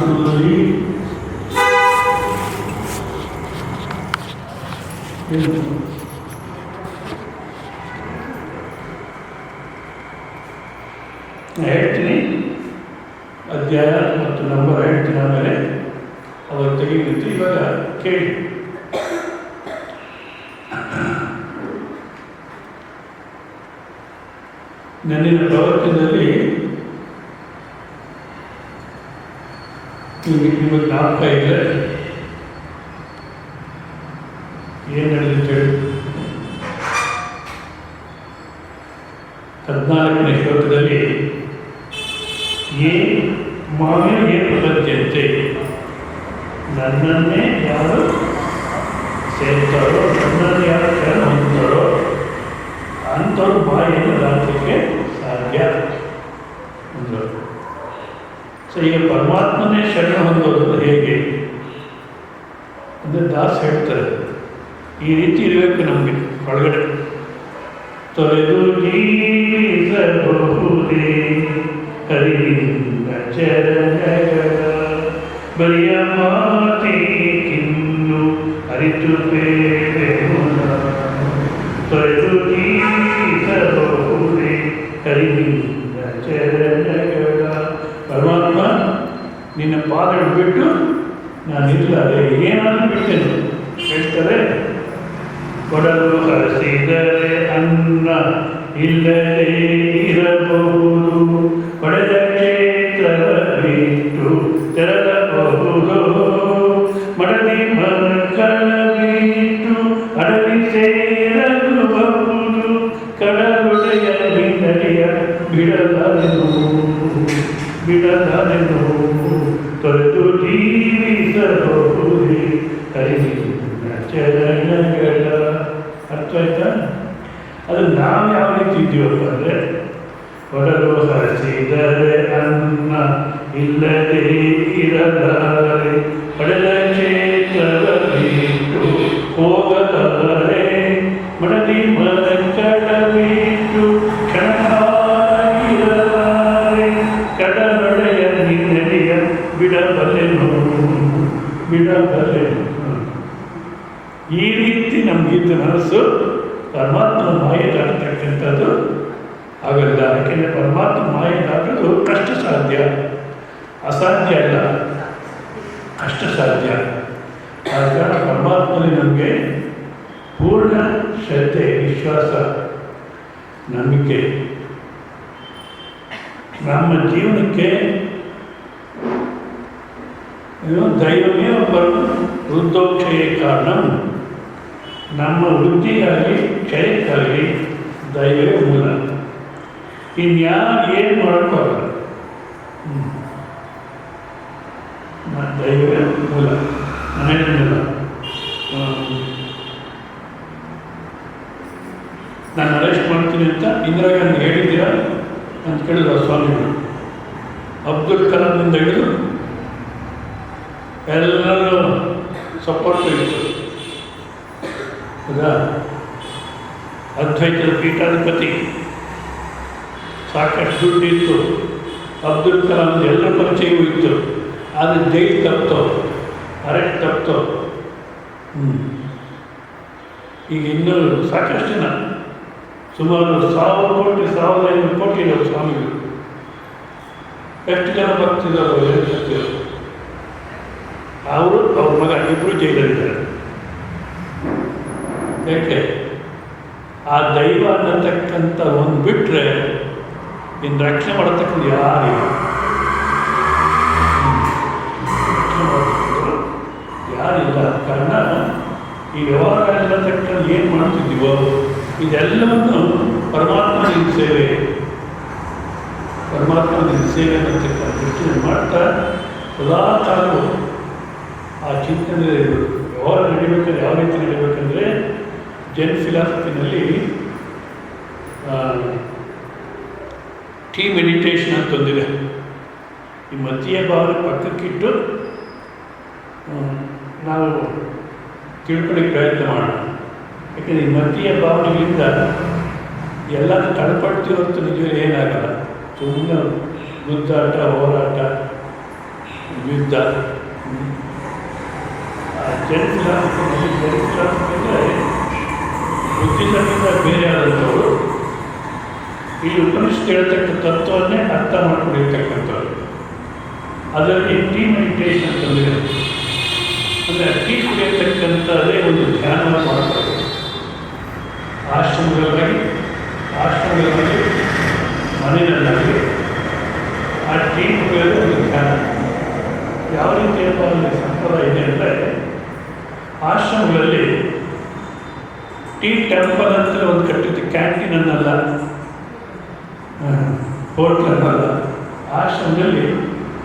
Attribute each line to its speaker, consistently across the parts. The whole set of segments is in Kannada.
Speaker 1: ಆಸನದಲ್ಲಿ ಹೇಳ್ತೀನಿ, ಅಧ್ಯಾಯ ಮತ್ತು ನಂಬರ್ ಹೇಳ್ತೀನಿ, ಆಮೇಲೆ ಅವರು ತೆಗೆಯುತ್ತೆ. ಇವಾಗ ಕೇಳಿ. ನನ್ನಿನ ಪ್ರವಚನದಲ್ಲಿ ನಿಮಗೆ ಜ್ಞಾಪಕ ಇದೆ ಏನು ನಡೆದಿತ್ತು ಹೇಳಿ. 14ನೇ ಶ್ಲೋಕದಲ್ಲಿ ಮಾವೇ ಪ್ರಪಂಚಂತೆ, ನನ್ನನ್ನೇ ಯಾರು ಸೇರ್ತಾರೋ, ನನ್ನನ್ನು ಯಾರು ಶರಣ ಹೊಂದುತ್ತಾರೋ ಅಂಥವ್ರು ಬಾಯಿಯನ್ನು ದಾಟಲಿಕ್ಕೆ ಸಾಧ್ಯ ಅಂದರು. ಸೊ ಈಗ ಪರಮಾತ್ಮನೇ ಶರಣ ಹೊಂದೋದು ಹೇಗೆ ಅಂದರೆ ದಾಸ್ ಹೇಳ್ತಾರೆ, ಈ ರೀತಿ ಇರಬೇಕು ನಮಗೆ ಒಳಗಡೆ. ತೊರೆದು ಜೀವಿಸಬಹುದೇ ಹರಿಯಿಂದ ಚರಣಗಳ ಬರಿಯ ಮಾತಿನ್ನು ಅರಿತು ಬೇರೆ ತೊರೆದು ಜೀವಿಸಬಹುದೇ ಹರಿಯಿಂದ ಚರಣಗಳ. ಪರಮಾತ್ಮ ನಿನ್ನ ಪಾದಗಳು ಬಿಟ್ಟು ನಾನು ಇರಲಾರೆ, ಏನಾದರೂ ಬಿಟ್ಟೆನು ಹೇಳ್ತಾರೆ. ಕೊಡಲು ಹಸಿದರೆ ಅನ್ನ ಇಲ್ಲದೇ ಇರಬಹುದು, ಪಡೆದ ಕ್ಷೇತ್ರವ ಬಿಟ್ಟು ತೆರಳಬಹುದು, ಮಡದಿ ಮಕ್ಕಳ ಬಿಟ್ಟು ಅಡವಿ ಸೇರಬಹುದು, ಕಡಲೊಡೆಯ ಹಿನ್ನಡೆಯ ಬಿಡಲಾರೆನು ತೊರೆದು ಜೀವಿಸಬಹುದೇ ಹರಿವಿನ ಚರಣಗಳ. ಅರ್ಥ ಆಯ್ತಾ? ಅದು ನಾವು ಯಾವ ರೀತಿ ಇದ್ದೀವಪ್ಪ ಅಂದರೆ, ಹೊರಲು ಹಸಿದರೆ ಅನ್ನ ಇಲ್ಲದೇ ಇರಲಾರೆ, ಪಡೆದ ಕ್ಷೇತ್ರದ ಬಿಟ್ಟು ಹೋಗಲಾರೆ, ಮಡದಿ ಮಕ್ಕಳ ಬಿಟ್ಟು ಕ್ಷಣಕಾಲಿರಲಾರೆ, ಕಡಲೊಡೆಯ ಹಿನ್ನಡೆಯ ಬಿಡಬಲ್ಲೆನು. ಈ ರೀತಿ ನಮಗಿದ್ದ ಮನಸ್ಸು ಪರಮಾತ್ಮ ಮಾಯೆ ದಾಟತಕ್ಕಂಥದ್ದು ಆಗಲ್ಲ. ಯಾಕೆಂದರೆ ಪರಮಾತ್ಮ ಮಾಯೆ ದಾಟೋದು ಕಷ್ಟ ಸಾಧ್ಯ, ಅಸಾಧ್ಯ ಅಲ್ಲ, ಕಷ್ಟ ಸಾಧ್ಯ. ಆದ ಕಾರಣ ಪರಮಾತ್ಮನಲ್ಲಿ ನಮಗೆ ಪೂರ್ಣ ಶ್ರದ್ಧೆ, ವಿಶ್ವಾಸ, ನಂಬಿಕೆ. ನಮ್ಮ ಜೀವನಕ್ಕೆ ದೈವಮೇ ವೃದ್ಧೋಕ್ಷಯ ಕಾರಣ. ನಮ್ಮ ವೃದ್ಧಿಗಾಗಿ ಕ್ಷಯಕ್ಕಾಗಿ ದೈವವೇ ಮೂಲ. ಇನ್ಯಾರು ಏನು ಮಾಡೋಕ್ಕಾಗಲ್ಲ, ದೈವವೇ ಮೂಲ, ಮನೇಲಿ ಮೂಲ. ನಾನು ಅರೆಸ್ಟ್ ಮಾಡ್ತೀನಿ ಅಂತ ಇಂದಿರಾ ಗಾಂಧಿ ಹೇಳಿದ್ದೀರಾ ಅಂತ ಕೇಳಿದ್ರು ಸ್ವಾಮಿಗಳು. ಅಬ್ದುಲ್ ಕಲಾಮಿಂದ ಹಿಡಿದು ಎಲ್ಲರೂ ಸಪೋರ್ಟ್ ಇತ್ತು. ಹೌದಾ? ಅದ್ವೈತದ ಪೀಠಾಧಿಪತಿ, ಸಾಕಷ್ಟು ದುಡ್ಡಿತ್ತು. ಅಬ್ದುಲ್ ಕಲಾಂ ಎಲ್ಲರ ಪರಿಚಯವೂ ಇತ್ತು. ಆದರೆ ಜೈಲು ತಪ್ತೋ, ಅರೆಸ್ಟ್ ತಪ್ತೋ. ಈಗ ಇನ್ನೂ ಸಾಕಷ್ಟು ಜನ, ಸುಮಾರು 1000 ಕೋಟಿ 1500 ಕೋಟಿ ಇರೋರು ಸ್ವಾಮಿಗಳು. ಎಷ್ಟು ಜನ ಬರ್ತಿದ್ದಾರೋ ಏನು ಗೊತ್ತಿರೋ. ಅವರು ಅವ್ರ ಮಗ ಇಬ್ಬರು ಜೈಲಲ್ಲಿದ್ದಾರೆ. ಯಾಕೆ? ಆ ದೈವ ಅನ್ನತಕ್ಕಂಥ ಒಂದು ಬಿಟ್ಟರೆ ಇನ್ನು ರಕ್ಷಣೆ ಮಾಡತಕ್ಕಂಥ ಯಾರಿಲ್ಲ. ಯಾರಿಲ್ಲ. ಕಾರಣ ಈ ವ್ಯವಹಾರ ಅನ್ನತಕ್ಕಂಥ ಏನು ಮಾಡ್ತಿದ್ದೀವೋ ಇದೆಲ್ಲವನ್ನು ಪರಮಾತ್ಮನಿಗೆ ಸೇವೆ, ಪರಮಾತ್ಮನಿಗೆ ಸೇವೆ ಅನ್ನತಕ್ಕಂಥ ದೃಷ್ಟಿಯನ್ನು ಮಾಡ್ತಾ ಸದಾ ಕಾಲವು ಆ ಚಿಂತನೆ ವ್ಯವಹಾರ ನಡಿಬೇಕಾದ್ರೆ ಯಾವ ರೀತಿ ನಡಿಬೇಕಂದ್ರೆ, ಜೆನ್ ಫಿಲಾಸಫಿನಲ್ಲಿ ಟೀ ಮೆಡಿಟೇಷನ್ ಅಂತ ಒಂದಿದೆ. ಈ ಮತೀಯ ಭಾವನೆ ಪಕ್ಕಕ್ಕಿಟ್ಟು ನಾವು ತಿಳ್ಕೊಳ್ಳಿಕ್ಕೆ ಪ್ರಯತ್ನ ಮಾಡೋಣ. ಯಾಕೆಂದರೆ ಈ ಮತೀಯ ಭಾವನೆಗಳಿಂದ ಎಲ್ಲನೂ ತಡಪಡ್ತೀವಿ ಹೊರತು ನಿಜವೇ ಏನಾಗಲ್ಲ. ಸುಮ್ಮನೆ ಗುದ್ದಾಟ, ಹೋರಾಟ, ಯುದ್ಧ. ಜನ್ ಫಿಲಾಸಫಿ ಅಂದರೆ ಬುದ್ಧಿಸಮಿಂದ ಬೇರೆ ಆದಂಥವರು ಈ ಉಪನಿಷತ್ತು ಹೇಳ್ತಕ್ಕ ತತ್ವವನ್ನೇ ಅರ್ಥ ಮಾಡಿಕೊಂಡಿರ್ತಕ್ಕಂಥವ್ರು. ಅದರಲ್ಲಿ ಟೀ ಮೆಡಿಟೇಷನ್ ಅಂತಂದರೆ ಅಂದರೆ ಟೀ ಕುಡಿಯತಕ್ಕಂಥದ್ದೇ ಒಂದು ಧ್ಯಾನವನ್ನು ಮಾಡ್ತಾರೆ. ಆಶ್ರಮಗಳಲ್ಲಿ ಮನೆಯಲ್ಲಾಗಲಿ ಆ ಟೀ ಕುಡಿಯೋದು ಒಂದು ಧ್ಯಾನ. ಯಾವ ರೀತಿಯಪ್ಪ ಅಲ್ಲಿ ಸಂಪ್ರದಾಯ ಇದೆ ಅಂದರೆ ಆಶ್ರಮಗಳಲ್ಲಿ ಟೀ ಟೆಂಪಲ್ ಅಂತ ಒಂದು ಕಟ್ಟಿದ್ದು, ಕ್ಯಾಂಟೀನ್ ಅನ್ನಲ್ಲ, ಹೋಟ್ಲ್ ಅನ್ನಲ್ಲ, ಆಶ್ರಮದಲ್ಲಿ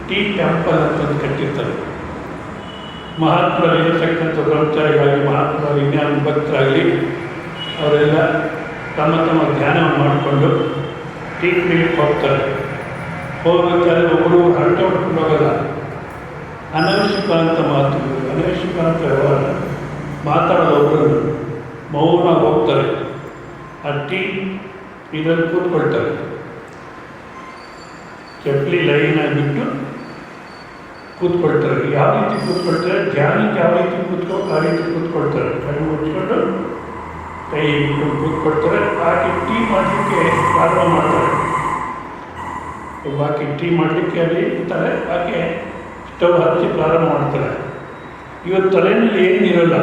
Speaker 1: ಟೀ ಟೆಂಪಲ್ ಅಂತ ಒಂದು ಕಟ್ಟಿರ್ತಾರೆ. ಮಹಾತ್ಮರಿರತಕ್ಕಂಥ ಬ್ರಹ್ಮಚಾರಿಗಳಾಗಲಿ ಮಹಾತ್ಮರು ಇನ್ಯಾವ ಭಕ್ತರಾಗಲಿ ಅವರೆಲ್ಲ ತಮ್ಮ ತಮ್ಮ ಧ್ಯಾನವನ್ನು ಮಾಡಿಕೊಂಡು ಟೀ ಕುಡಿಯಕ್ಕೆ ಹೋಗ್ತಾರೆ. ಹೋಗ್ಬೇಕಾದ್ರೆ ಒಬ್ಬರು ಹರಟೆ ಹೊಡ್ಕೊಂಡು ಹೋಗಲ್ಲ. ಅನವಶ್ಯಕ ಅಂತ ಮಾತುಗಳು, ಅನವಶ್ಯಕ ಅಂತ ವ್ಯವಹಾರ ಮಾತಾಡೋದೊಬ್ಬರು ಮೌನ ಹೋಗ್ತಾರೆ. ಆ ಟೀ ಇದರಲ್ಲಿ ಕೂತ್ಕೊಳ್ತಾರೆ. ಚಪ್ಪಲಿ ಲೈನಾಗಿ ಬಿಟ್ಟು ಕೂತ್ಕೊಳ್ತಾರೆ. ಯಾವ ರೀತಿ ಕೂತ್ಕೊಳ್ತಾರೆ, ಧ್ಯಾನಕ್ಕೆ ಯಾವ ರೀತಿ ಕೂತ್ಕೊಂಡು ಆ ರೀತಿ ಕೂತ್ಕೊಳ್ತಾರೆ. ಕಣ್ಣು ಮುಚ್ಕೊಂಡು ಕೈ ಇಟ್ಕೊಂಡು ಕೂತ್ಕೊಳ್ತಾರೆ. ಆಕೆ ಟೀ ಮಾಡಲಿಕ್ಕೆ ಪ್ರಾರಂಭ ಮಾಡ್ತಾರೆ. ಆಕೆ ಟೀ ಮಾಡಲಿಕ್ಕೆ ಅಲ್ಲಿ ಇರ್ತಾರೆ. ಆಕೆ ಸ್ಟವ್ ಹಚ್ಚಿ ಪ್ರಾರಂಭ ಮಾಡ್ತಾರೆ. ಇವತ್ತು ತಲೆಯಲ್ಲಿ ಏನಿರಲ್ಲ,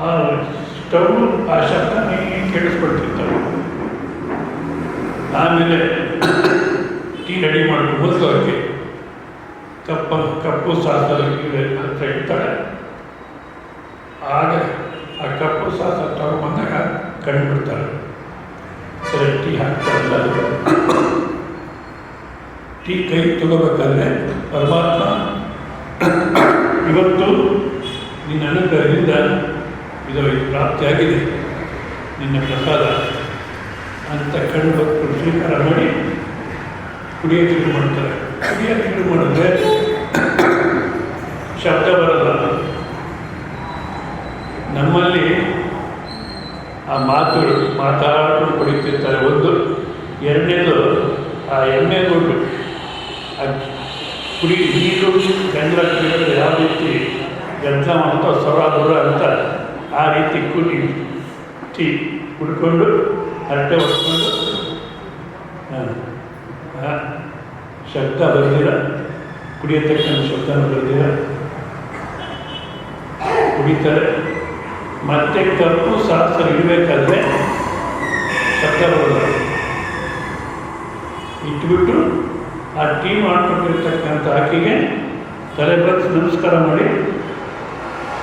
Speaker 1: ಆ ಸ್ಟವ್ ಆ ಶಬ್ದ ಕೇಳಿಸ್ಕೊಳ್ತಿರ್ತಾರೆ. ಆಮೇಲೆ ಟೀ ರೆಡಿ ಮಾಡ್ಕೊಂಡು ಮೊದಲು ಕಪ್ಪು ಸಾಸಲ್ಲಿ ಹತ್ರ ಇಡ್ತಾಳೆ. ಆಗ ಆ ಕಪ್ಪು ಸಾಸ ತಗೊಂಡ್ಬಂದಾಗ ಕಂಡುಬಿಡ್ತಾರೆ. ಸರಿ ಟೀ ಹಾಕ್ತಾರಲ್ಲ, ಟೀ ಕೈ ತಗೋಬೇಕಾದ್ರೆ ಪರಮಾತ್ಮ ಇವತ್ತು ನಿನ್ನ ಅನುಗ್ರಹದಿಂದ ಇದು ಪ್ರಾಪ್ತಿಯಾಗಿದೆ, ನಿನ್ನ ಪ್ರಸಾದ ಅಂತ ಕಂಡು ಸ್ವೀಕಾರ ಮಾಡಿ ಕುಡಿಯೋಕ್ಕೆ ಶುರು ಮಾಡ್ತಾರೆ. ಕುಡಿಯೋಕ್ಕೆ ಶುರು ಮಾಡಿದ್ರೆ ಶಬ್ದ ಬರಲ್ಲ. ನಮ್ಮಲ್ಲಿ ಆ ಮಾತಾಡ್ಕೊಂಡು ಕುಡಿತಿರ್ತಾರೆ. ಒಂದು ಎರಡನೇದು ಆ ಎಣ್ಣೆ ದುಡ್ಡು, ಆ ನೀರು ಗಂಜಲ ಕುಡಿಯೋದು ಯಾವ ರೀತಿ ಗಂಜಲ ಮಾಡ್ತಾವ ಸೊರ ದೂರ ಅಂತ ಆ ರೀತಿ ಟೀ ಕುಡ್ಕೊಂಡು ಹರಟೆ ಹೊಡ್ಕೊಂಡು ಶಬ್ದ ಬರ್ದಿರ, ಕುಡಿಯತಕ್ಕಂಥ ಶಬ್ದನ ಬರ್ದಿರ ಕುಡಿತಾರೆ. ಮತ್ತೆ ಕಪ್ಪು ಸಾಸರು ಇಡಬೇಕಾದ್ರೆ ಶಬ್ದ ಬರೋಲ್ಲ. ಇಟ್ಬಿಟ್ಟು ಆ ಟೀ ಮಾಡ್ಕೊಂಡಿರ್ತಕ್ಕಂಥ ಆಕೆಗೆ ತಲೆ ಬಗ್ಸಿ ನಮಸ್ಕಾರ ಮಾಡಿ,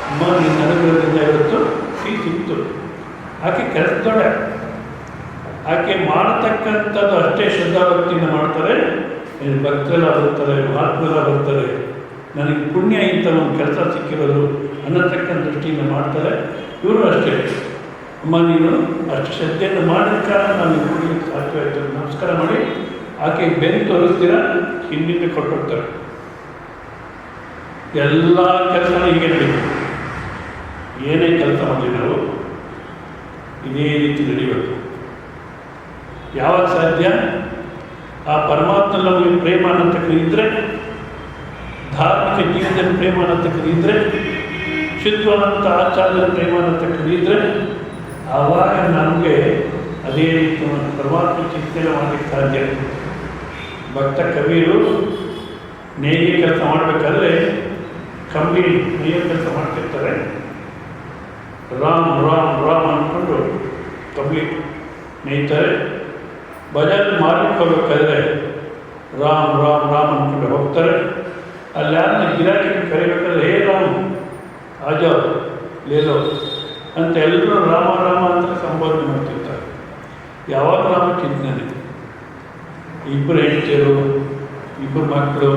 Speaker 1: ಅಮ್ಮ ನಿನ್ನ ಅನುಗ್ರಹದಿಂದ ಇವತ್ತು ಟೀ ಸಿಕ್ತು. ಆಕೆ ಕೆಲಸದೊಡೆ. ಆಕೆ ಮಾಡತಕ್ಕಂಥದ್ದು ಅಷ್ಟೇ ಶ್ರದ್ಧಾಭಕ್ತಿಯಿಂದ ಮಾಡ್ತಾರೆ. ಭಕ್ತರೆಲ್ಲ ಬರ್ತಾರೆ, ಮಹಾತ್ಮರೆಲ್ಲ ಬರ್ತಾರೆ. ನನಗೆ ಪುಣ್ಯ ಇಂಥ ಒಂದು ಕೆಲಸ ಸಿಕ್ಕಿರೋದು ಅನ್ನತಕ್ಕಂಥ ದೃಷ್ಟಿಯಿಂದ ಮಾಡ್ತಾರೆ. ಇವರು ಅಷ್ಟೇ, ಅಮ್ಮ ನೀನು ಅಷ್ಟು ಶ್ರದ್ಧೆಯನ್ನು ಮಾಡಿದ ಕಾರಣ ನಾನು ಕುಡಿಲಿಕ್ಕೆ ಸಾಧ್ಯವಾಯಿತು. ನಮಸ್ಕಾರ ಮಾಡಿ ಆಕೆ ಬೆನ್ನು ತೋರಿಸ್ತೀರ, ಹಿಂದಿನ ಕೊಟ್ಟೋಗ್ತಾರೆ. ಎಲ್ಲ ಕೆಲಸನ ಹೀಗೆ ನಡೀಬೇಕು. ಏನೇ ಕೆಲಸ ಮಾಡಲಿ ನಾವು ಇದೇ ರೀತಿ ನಡೀಬೇಕು. ಯಾವಾಗ ಸಾಧ್ಯ? ಆ ಪರಮಾತ್ಮ ನಮಗೆ ಪ್ರೇಮ ಅನ್ನತಕ್ಕಂದಿದ್ರೆ, ಧಾರ್ಮಿಕ ಜೀವನದಲ್ಲಿ ಪ್ರೇಮ ಅನ್ನತಕ್ಕಂದಿದ್ರೆ, ಶುದ್ಧವಾದಂಥ ಆಚಾರದ ಪ್ರೇಮ ಅನ್ನತಕ್ಕಂದಿದ್ರೆ, ಆವಾಗ ನಮಗೆ ಅದೇ ರೀತಿ ಪರಮಾತ್ಮ ಚಿಂತನೆ ಮಾಡಲಿಕ್ಕೆ ಸಾಧ್ಯ. ಭಕ್ತ ಕವಿಯರು ನೇಯ್ಗೆ ಕೆಲಸ ಮಾಡಬೇಕಾದ್ರೆ ಕಂಬಿ ನೇಯ್ಯ ಕೆಲಸ ಮಾಡ್ತಿರ್ತಾರೆ. ರಾಮ್ ರಾಮ್ ರಾಮ್ ಅಂದ್ಕೊಂಡು ಕಂಬಿ ನೇಯ್ತಾರೆ. ಬಜಾರ್ ಮಾರ್ಲಿಕ್ಕೆ ಹೋಗ್ಬೇಕಾದ್ರೆ ರಾಮ್ ರಾಮ್ ರಾಮ್ ಅಂದ್ಕೊಂಡು ಹೋಗ್ತಾರೆ. ಅಲ್ಲಿ ಯಾರನ್ನ ಗಿರಾಕಿ ಕರಿಬೇಕಾದ್ರೆ ಹೇ ರಾಮ್ ಆಜಾವ್ ಲೇಲೋ ಅಂತ ಎಲ್ಲರೂ ರಾಮ ರಾಮ ಅಂತ ಸಂಬೋಧನೆ ಮಾಡ್ತಿರ್ತಾರೆ. ಯಾವಾಗ ರಾಮ ಚಿಂತನೆ. ಇಬ್ಬರು ಹೆಂಡತಿಯರು, ಇಬ್ಬರು ಮಕ್ಕಳು,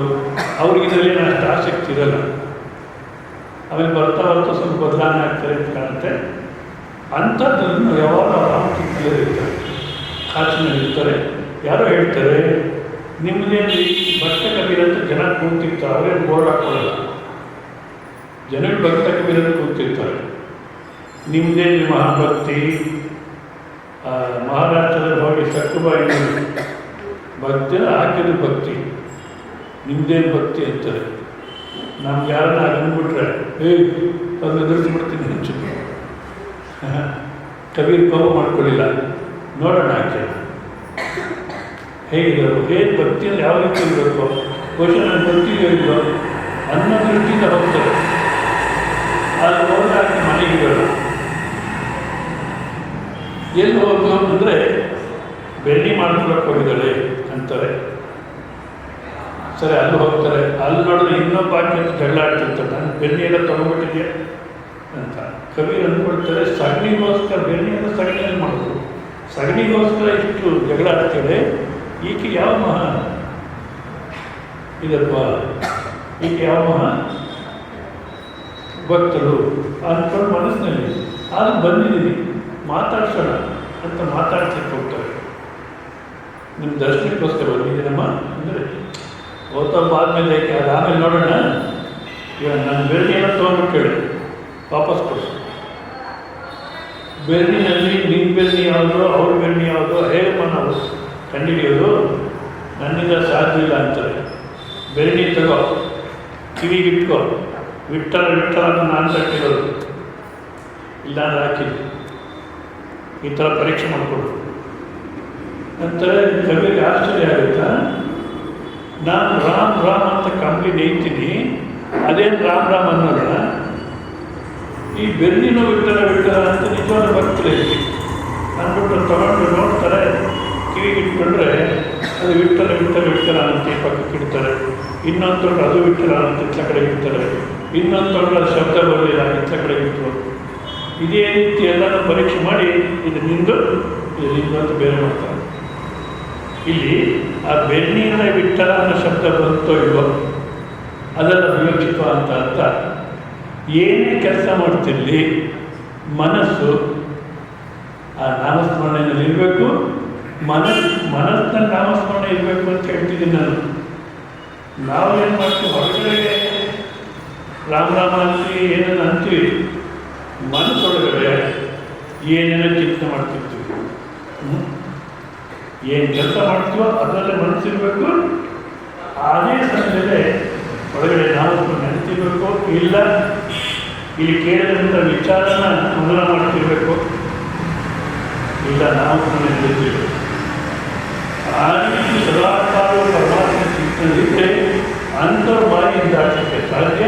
Speaker 1: ಅವ್ರಿಗಿದ್ರಲ್ಲಿ ಅಷ್ಟು ಆಸಕ್ತಿ ಇರಲ್ಲ. ಆಮೇಲೆ ಬರ್ತಾ ಬರ್ತಾ ಸ್ವಲ್ಪ ಬದಲಾವಣೆ ಆಗ್ತಾರೆ ಅಂತ ಕಾಣುತ್ತೆ. ಅಂಥದ್ದನ್ನು ಯಾವಾಗ ರಾಮ ಚಿಂತನೆ ಇರ್ತಾರೆ, ಕಾಚಿನಲ್ಲಿ ಇರ್ತಾರೆ. ಯಾರೋ ಹೇಳ್ತಾರೆ ನಿಮ್ಮದೇನು ಭಕ್ತ ಕಬೀರಂತ ಜನ ಕೂತಿರ್ತಾರೆ, ಅವರೇನು ಬೋರ್ಡ್ ಹಾಕೊಳ್ಳಲ್ಲ. ಜನಗಳು ಭಕ್ತ ಕಬೀರಂತ ಕೂತಿರ್ತಾರೆ. ನಿಮ್ಮದೇನು ಮಹಾಭಕ್ತಿ. ಮಹಾರಾಷ್ಟ್ರದಲ್ಲಿ ಹೋಗಿ ಸಕ್ಕುಬಾಯಿ ಭಕ್ತಿನ ಹಾಕಿದ ಭಕ್ತಿ. ನಿಮ್ಮದೇನು ಭಕ್ತಿ ಅಂತಾರೆ. ನಮ್ಗೆ ಯಾರನ್ನ ಅಂದ್ಬಿಟ್ರೆ ಅದು ಎದುರಿಸ್ಬಿಡ್ತೀನಿ ಹೆಚ್ಚು. ಕಬೀರ್ ಕೋಪ ಮಾಡ್ಕೊಳ್ಳಿಲ್ಲ, ನೋಡೋಣ ಆಕೆ ಹೇಗಿರೋದು, ಹೇಗೆ ಭಕ್ತಿ ಅಂದರೆ ಯಾವ ರೀತಿ ಇರಬೇಕು, ಬಹುಶಃ ನಾನು ಭಕ್ತಿಯೋ ಇಲ್ಲೋ ಅನ್ನೋ ದೃಷ್ಟಿಯಿಂದ ಹೋಗ್ತಾರೆ. ಅಲ್ಲಿ ಹೋದಾಗ ಮನೆಗಿರೋದು ಎಲ್ಲಿ ಹೋದ್ರು ಅಂದರೆ ಬೆಣ್ಣೆ ಮಾಡ್ಕೊಳಕ್ಕೆ ಹೋಗಿದ್ದಾಳೆ ಅಂತಾರೆ. ಸರಿ, ಅಲ್ಲಿ ಹೋಗ್ತಾರೆ. ಅಲ್ಲಿ ನೋಡಿದ್ರೆ ಇನ್ನೊಬ್ಬ ಆಕೆ ಜಗಳ ಆಡ್ತಿರ್ತಾರೆ, ನಾನು ಬೆಣ್ಣೆ ಎಲ್ಲ ತೊಗೊಂಡ್ಬಿಟ್ಟಿದ್ಯಾ ಅಂತ. ಕಬೀರ್ ಅಂದ್ಕೊಳ್ತಾರೆ, ಸಗಣಿಗೋಸ್ಕರ ಬೆಣ್ಣೆಯನ್ನು ಸಗಣಿಯಲ್ಲಿ ಮಾಡೋದು, ಸಗಣಿಗೋಸ್ಕರ ಇಷ್ಟು ಜಗಳ ಆಡ್ತಾರೆ. ಈಕೆ ಯಾವ ಮಹಾ ಇದಪ್ಪ, ಈಕೆ ಯಾವ ಮಹಾ ಭಕ್ತರು ಅಂದ್ಕೊಂಡು ಮನಸ್ಸಿನಲ್ಲಿ ಆಗ ಬಂದಿದ್ದೀನಿ ಮಾತಾಡ್ಸೋಣ ಅಂತ ಮಾತಾಡ್ಸಕ್ಕೆ ಹೋಗ್ತಾರೆ. ನಿಮ್ಮ ದರ್ಶನಕ್ಕೋಸ್ಕರ ಬಂದಿದ್ದೀನಮ್ಮ ಅಂದರೆ ಓದ್ತಪ್ಪ ಆದಮೇಲೆ ಅದು ಆಮೇಲೆ ನೋಡೋಣ, ಇವಾಗ ನನ್ನ ಬೆಳ್ಳಿಯನ್ನು ತೊಗೊಂಡ್ಬಿಟ್ಟು ಕೇಳಿ ವಾಪಸ್ ಕೊಡು. ಬೆಳ್ಳಿನಲ್ಲಿ ನಿನ್ನ ಬೆಳ್ಳಿ ಯಾವುದು, ಅವ್ರ ಬೆಳ್ಳಿ ಯಾವುದು, ಹೇಗಮ್ಮ ನಾವು ಕಂಡುಹಿಡಿಯೋದು, ನನ್ನಿಂದ ಸಾಧ್ಯ ಇಲ್ಲ ಅಂತಾರೆ. ಬೆಳ್ಳಿ ತಗೋ, ಕಿವಿಗಿಟ್ಕೋ, ವಿಠಲ ವಿಠಲ ಅಂತ ನಾನು ಕಟ್ಟಿರೋದು, ಇಲ್ಲ ಅಂದ್ರೆ ಹಾಕಿದ್ದು, ಈ ಥರ ಪರೀಕ್ಷೆ ಮಾಡಿಕೊಡು ಅಂತಾರೆ. ಕವಿಗೆ ಆಶ್ಚರ್ಯ ಆಗುತ್ತಾ, ನಾನು ರಾಮ್ ರಾಮ್ ಅಂತ ಕಂಪ್ಲಿ ನೇಯ್ತೀನಿ, ಅದೇನು ರಾಮ್ ರಾಮ್ ಅನ್ನೋಲ್ಲ, ಈ ಬೆನ್ನಿನೂ ವಿಠಲ ವಿಠಲ ಅಂತ ನಿಜವಾದ ಭಕ್ತರು ಅಂದ್ಬಿಟ್ಟು ತಗೊಂಡು ನೋಡ್ತಾರೆ. ಕಿವಿಗೆ ಇಟ್ಕೊಂಡ್ರೆ ಅದು ವಿಠಲ ವಿಠಲ ವಿಠಲ ಅಂತ ಪಕ್ಕಕ್ಕೆ ಇಡ್ತಾರೆ. ಇನ್ನೊಂದು ತೊಗೊಂಡು ಅದು ವಿಠಲ ಅಂತ ಇತ್ತ ಕಡೆ ಇಡ್ತಾರೆ. ಇನ್ನೊಂದು ತೊಗೊಂಡು ಅದು ಶಬ್ದ ಬರಲಿಲ್ಲ, ಇತ್ತ ಕಡೆ ಇಟ್ಟರು. ಇದೇ ರೀತಿ ಎಲ್ಲನೂ ಪರೀಕ್ಷೆ ಮಾಡಿ ಇದು ನಿಂದು ಅಂತ ಬೇರೆ ಮಾಡ್ತಾರೆ. ಇಲ್ಲಿ ಆ ಬೆನ್ನಿನ ವಿಠಲ ಅನ್ನೋ ಶಬ್ದ ಬಂತೋ ಇಲ್ವೋ ಅದೆಲ್ಲ ವಿವಕ್ಷಿತ ಅಂತ ಅರ್ಥ. ಏನೇ ಕೆಲಸ ಮಾಡ್ತಿರಲಿ ಮನಸ್ಸು ಆ ನಾಮಸ್ಮರಣೆಯಲ್ಲಿ ಇರಬೇಕು, ಮನಸ್ಸಿನ ನಾಮಸ್ಮರಣೆ ಇರಬೇಕು ಅಂತ ಹೇಳ್ತಿದ್ದೀನಿ ನಾನು. ನಾವು ಏನು ಮಾಡ್ತೀವಿ, ಹೊರಗಡೆಗೆ ರಾಮ ರಾಮ ಅಂತೀವಿ, ಏನನ್ನು ಅಂತೀವಿ, ಮನಸ್ಸೊಳಗಡೆ ಏನೇನೋ ಚಿಂತನೆ ಮಾಡ್ತಿರ್ತೀವಿ. ಏನು ಕೆಲಸ ಮಾಡ್ತೀವೋ ಅದರಲ್ಲೇ ಮನಸ್ಸಿರಬೇಕು. ಅದೇ ಸಮಯದಲ್ಲೇ ಒಳಗಡೆ ನಾಮಸ್ಮರಣೆ ನೆನಪಿರಬೇಕು. ಇಲ್ಲ ಇಲ್ಲಿ ಕೇಳಿದಂಥ ವಿಚಾರನ ಮನನ ಮಾಡ್ತಿರ್ಬೇಕು, ಇಲ್ಲ ನಾಮಸ್ಮರಣೆ ನೆನಪಿರಬೇಕು. ಆ ರೀತಿ ಸದಾಕಾಲ ಪರಮಾತ್ಮ ಚಿಂತನೆಯಿದ್ದರೆ ಅಂಥವ್ರ ಬಾಯಿಯಿಂದ ಆಚಕ್ಕೆ ಸಾಧ್ಯ.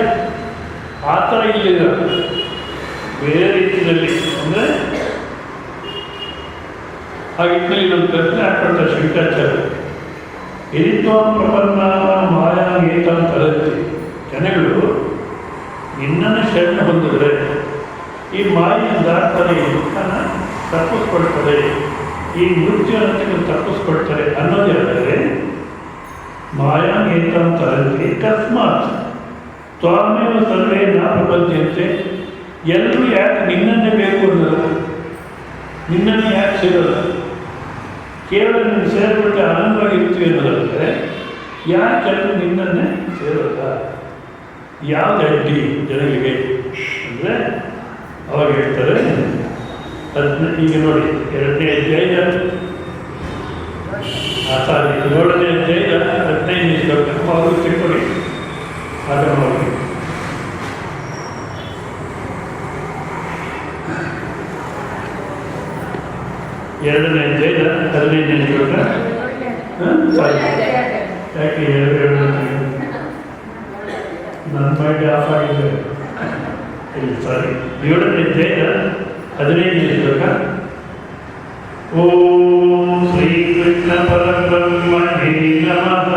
Speaker 1: ಆ ಥರ ಇಲ್ಲಿಲ್ಲ, ಬೇರೆ ರೀತಿಯಲ್ಲಿ ಅಂದರೆ ಹಾಗಿದ್ದರೆ ಇದೊಂದು ಪ್ರಶ್ನೆ ಹಾಕ್ಕೊಳ್ತಾರೆ ಶಂಕರಾಚಾರ್ಯ. ಎರಿತ್ವಾಂ ಪ್ರಪನ್ನ ಮಾಯಾ ಏತಾಂ ತರತಿ. ಜನಗಳು ನಿನ್ನನ್ನು ಶರಣ ಹೊಂದಿದ್ರೆ ಈ ಮಾಯೆಯನ್ನು ದಾಟ್ತಾರೆ, ಈ ದುಃಖನ ತಪ್ಪಿಸ್ಕೊಳ್ತಾರೆ, ಈ ಮೃತ್ಯುವನ್ನು ತಪ್ಪಿಸ್ಕೊಳ್ತಾರೆ ಅನ್ನೋದಾದರೆ ಮಾಯಾ ಏತಾಂ ತರತಿ ತಸ್ಮಾತ್ ತ್ವಾಮೇವ ಸರ್ವೇ ನ ಪ್ರಪದ್ಯಂತೆ. ಎಲ್ಲರೂ ಯಾಕೆ ನಿನ್ನನ್ನೇ ಬೇಕು ಅನ್ನೋದು, ನಿನ್ನನ್ನೇ ಯಾಕೆ ಸೇರೋಲ್ಲ, ಕೇವಲ ನೀನು ಸೇರಿಬಿಟ್ಟು ಆನಂದವಾಗಿರ್ತೀವಿ ಅನ್ನೋದಾದರೆ ಯಾಕೆ ಎಲ್ಲರೂ ನಿನ್ನನ್ನೇ ಸೇರೋಲ್ಲ, ಯಾವ್ದು ಅಡ್ಡಿ ಜನಗಳಿಗೆ ಅಂದರೆ ಅವಾಗ ಹೇಳ್ತಾರೆ. ಈಗ ನೋಡಿ 2ನೇ ಅಧ್ಯಾಯ 7ನೇ ಅಧ್ಯಾಯ 15ನೇ ಶ್ಲೋಕ ಅವರು ತಿಳ್ಕೊಳ್ಳಿ. ಅದನ್ನು ನೋಡಿ 2ನೇ ಅಧ್ಯಾಯ 15ನೇ ಶ್ಲೋಕ. ಯಾಕೆ 2 ನನ್ನ ಮೈಂಡ್ ಆಫ್ ಆಗಿದೆ. ಸಾರಿ, 7ನೇ ಅಧ್ಯಾಯ 15ನೇ ಶ್ಲೋಕ. ಓಂ ಶ್ರೀ ಕೃಷ್ಣ ಪರಬ್ರಹ್ಮಣೇ ನಮಃ.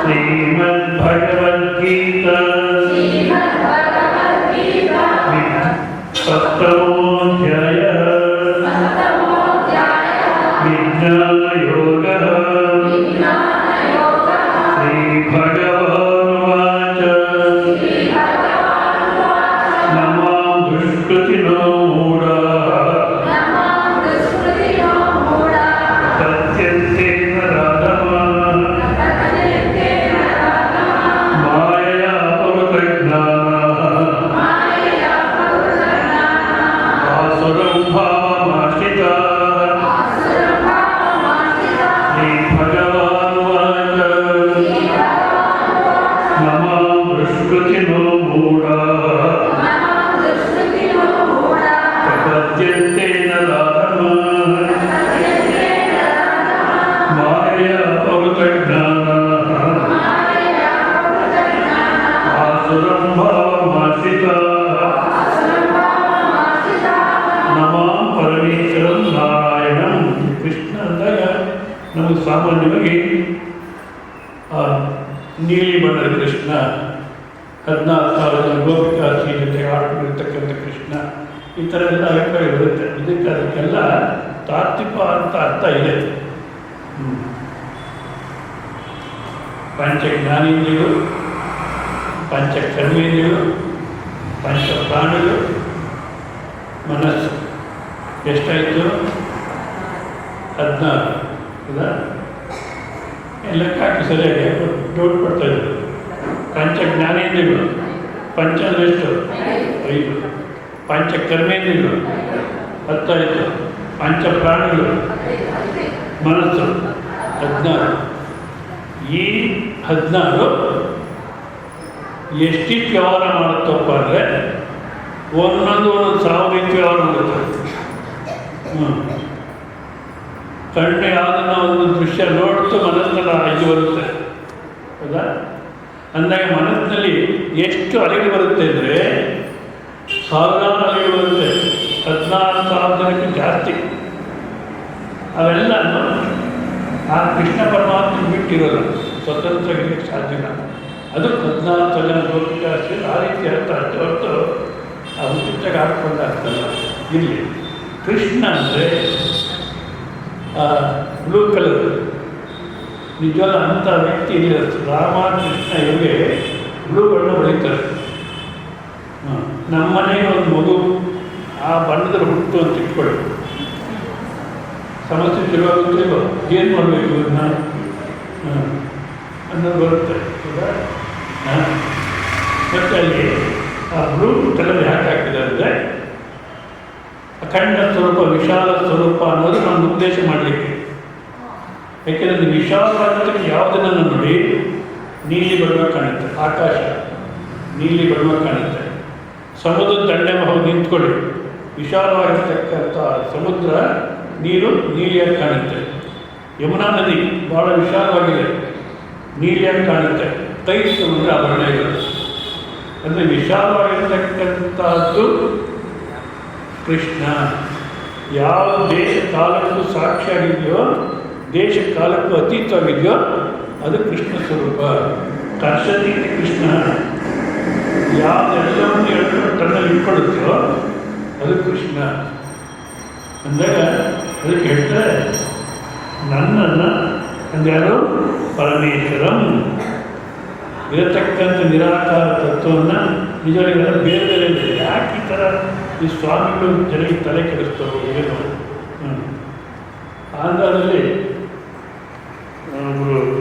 Speaker 1: ಶ್ರೀಮದ್ ಭಗವದ್ಗೀತಾ ಸಪ್ತಮೋಧ್ಯಾಯ ವಿಜ್ಞಾನಯೋಗಃ. ಶ್ರೀ ಭಗವಾನುವಾಚ ನಮೋ ದುಷ್ಕೃತಿನೋ ಮಧ್ಯಂತೇನ ರಾಧಮ ಮಾಯೆಯ ಅಪವೃತ ಜ್ಞಾನ ಆಸುರಂ ಭಾವಮಾಶ್ರಿತ ನಮಾಂ ಪರಮೇಶ್ವರಂ ನಾರಾಯಣಂ. ಕೃಷ್ಣ ಅಂದಾಗ ನಮಗೆ ಸಾಮಾನ್ಯವಾಗಿ ನೀಲಿ ಬಣ್ಣದ ಕೃಷ್ಣ, 14,000 ಜನ ಗೋಪಿಕಾಸಿ ಜೊತೆ ಆಡ್ಕೊಂಡಿರ್ತಕ್ಕಂಥ ಕೃಷ್ಣ, ಈ ಥರ ಎಲ್ಲ ಅಭಿಪ್ರಾಯ ಬರುತ್ತೆ. ಅದಕ್ಕೆಲ್ಲ ತಾತ್ವಿಕ ಅಂತ ಅರ್ಥ ಇದೆ. ಪಂಚಜ್ಞಾನೇಂದ್ರಿಯಗಳು, ಪಂಚಕರ್ಮೇಂದ್ರಿಯಗಳು, ಪಂಚ ಪ್ರಾಣಿಗಳು, ಮನಸ್ಸು ಎಷ್ಟಾಯಿತು? 16 ಹೌದಾ? ಲೆಕ್ಕ ಹಾಕಿ ಸರಿಯಾಗಿ ಡೌಟ್ ಕೊಡ್ತಾ ಇದ್ರು. ಪಂಚಜ್ಞಾನೇಂದ್ರಿಯಗಳು ಪಂಚ ಎಷ್ಟು? 5. ಪಂಚಕರ್ಮೇಂದ್ರಿಯಗಳು 10 ಆಯಿತು. ಪಂಚ ಪ್ರಾಣಿಗಳು ಮನಸ್ಸು 16. ಈ 16 ಎಷ್ಟಿಷ್ಟು ವ್ಯವಹಾರ ಮಾಡುತ್ತಪ್ಪ ಅಂದರೆ ಒಂದೊಂದು 1,000 ರೀತಿ ವ್ಯವಹಾರ ಮಾಡುತ್ತೆ. ಕಣ್ಣು ಯಾವುದನ್ನ ಒಂದು ದೃಶ್ಯ ನೋಡ್ತು ಮನಸ್ಸಿನಲ್ಲಿ ಅಲೆಗೆ ಬರುತ್ತೆ, ಹೌದಾ? ಅಂದಾಗ ಮನಸ್ಸಿನಲ್ಲಿ ಎಷ್ಟು ಅಲೆಗೆ ಬರುತ್ತೆ ಅಂದರೆ ಸಾವಿರಾರು ಅಲೆಗೆ ಬರುತ್ತೆ. 16,000 ಜನಕ್ಕೆ ಜಾಸ್ತಿ. ಅವೆಲ್ಲ ಆ ಕೃಷ್ಣ ಪರಮಾತ್ಮ ಬಿಟ್ಟಿರೋಲ್ಲ, ಸ್ವತಂತ್ರ ಇರಲಿಕ್ಕೆ ಸಾಧ್ಯವಿಲ್ಲ. ಅದು 14 ಜನ ಗೋಪಿಕಾಸಿ ಆ ರೀತಿ ಅರ್ಥ ಅಷ್ಟೇ ಹೊರತು ಆ ಹುಚ್ಚಾಗಿ ಹಾಕ್ಕೊಂಡು ಆಗ್ತಲ್ಲ. ಇಲ್ಲಿ ಕೃಷ್ಣ ಅಂದರೆ ಬ್ಲೂ ಕಲರ್, ನಿಜವಾದ ಅಂಥ ವ್ಯಕ್ತಿ ಇಲ್ಲ. ರಾಮ ಕೃಷ್ಣ ಇವರಿಗೆ ಬ್ಲೂ ಬಣ್ಣ ಬೆಳೀತಾರೆ. ನಮ್ಮನೆಗೆ ಒಂದು ಮಗು ಆ ಬಣ್ಣದಲ್ಲಿ ಹುಟ್ಟು ಅಂತ ಇಟ್ಕೊಳ್ಳಿ, ಸಮಸ್ಯೆ ಶುರುವಾಗುತ್ತೇವೋ, ಏನು ಮಾಡಬೇಕು ಇವನ್ನ ಅನ್ನೋದು ಬರುತ್ತೆ. ಮತ್ತು ಅಲ್ಲಿ ಆ ಬ್ಲೂ ಕಲರ್ ಯಾಕೆ ಹಾಕಿದ್ದಾರೆ ಅಂದರೆ ಅಖಂಡ ಸ್ವರೂಪ, ವಿಶಾಲ ಸ್ವರೂಪ ಅನ್ನೋದು ನಮ್ಮ ಉದ್ದೇಶ ಮಾಡಲಿಕ್ಕೆ. ಯಾಕೆಂದರೆ ವಿಶಾಲವಾದ ಯಾವುದನ್ನು ನೋಡಿ ನೀಲಿ ಬಣ್ಣ ಕಾಣುತ್ತೆ, ಆಕಾಶ ನೀಲಿ ಬಣ್ಣ ಕಾಣುತ್ತೆ. ಸಮುದ್ರದ ದಂಡೆ ಹೋಗಿ ನಿಂತ್ಕೊಳ್ಳಿ, ವಿಶಾಲವಾಗಿರ್ತಕ್ಕಂಥ ಸಮುದ್ರ ನೀರು ನೀಲಿಯಾಗಿ ಕಾಣುತ್ತೆ. ಯಮುನಾ ನದಿ ಭಾಳ ವಿಶಾಲವಾಗಿದೆ, ನೀಲಿಯಾಗಿ ಕಾಣುತ್ತೆ. ಕೈ ಸಮುದ್ರ ಆ ಬಣ್ಣ ಇರುತ್ತೆ. ಅಂದರೆ ವಿಶಾಲವಾಗಿರ್ತಕ್ಕಂಥದ್ದು ಕೃಷ್ಣ. ಯಾವ ದೇಶ ಕಾಲಕ್ಕೂ ಸಾಕ್ಷಿಯಾಗಿದೆಯೋ, ದೇಶ ಕಾಲಕ್ಕೂ ಅತೀತವಾಗಿದೆಯೋ ಅದು ಕೃಷ್ಣ ಸ್ವರೂಪ. ಕರ್ಷತೀತ ಕೃಷ್ಣ. ಯಾವುದೆಲ್ಲವನ್ನು ತನ್ನಲ್ಲಿ ಇಟ್ಕೊಳ್ಳುತ್ತೋ ಅದು ಕೃಷ್ಣ ಅಂದಾಗ ಅದಕ್ಕೆ ಹೇಳ್ತಾರೆ ನನ್ನನ್ನು ಅಂದ್ಯಾರು ಪರಮೇಶ್ವರಂ ಇರತಕ್ಕಂಥ ನಿರಾಕಾರ ತತ್ವವನ್ನು ನಿಜವಾಗಿ ಬೇರೆ ಬೇರೆ ಇದೆ. ಯಾಕೆ ಈ ಥರ ಈ ಸ್ವಾಮಿಗಳು ಜನರಿಗೆ ತಲೆ ಕೆಡಿಸ್ತಾರೆ ಏನು? ಆಂಧ್ರದಲ್ಲಿ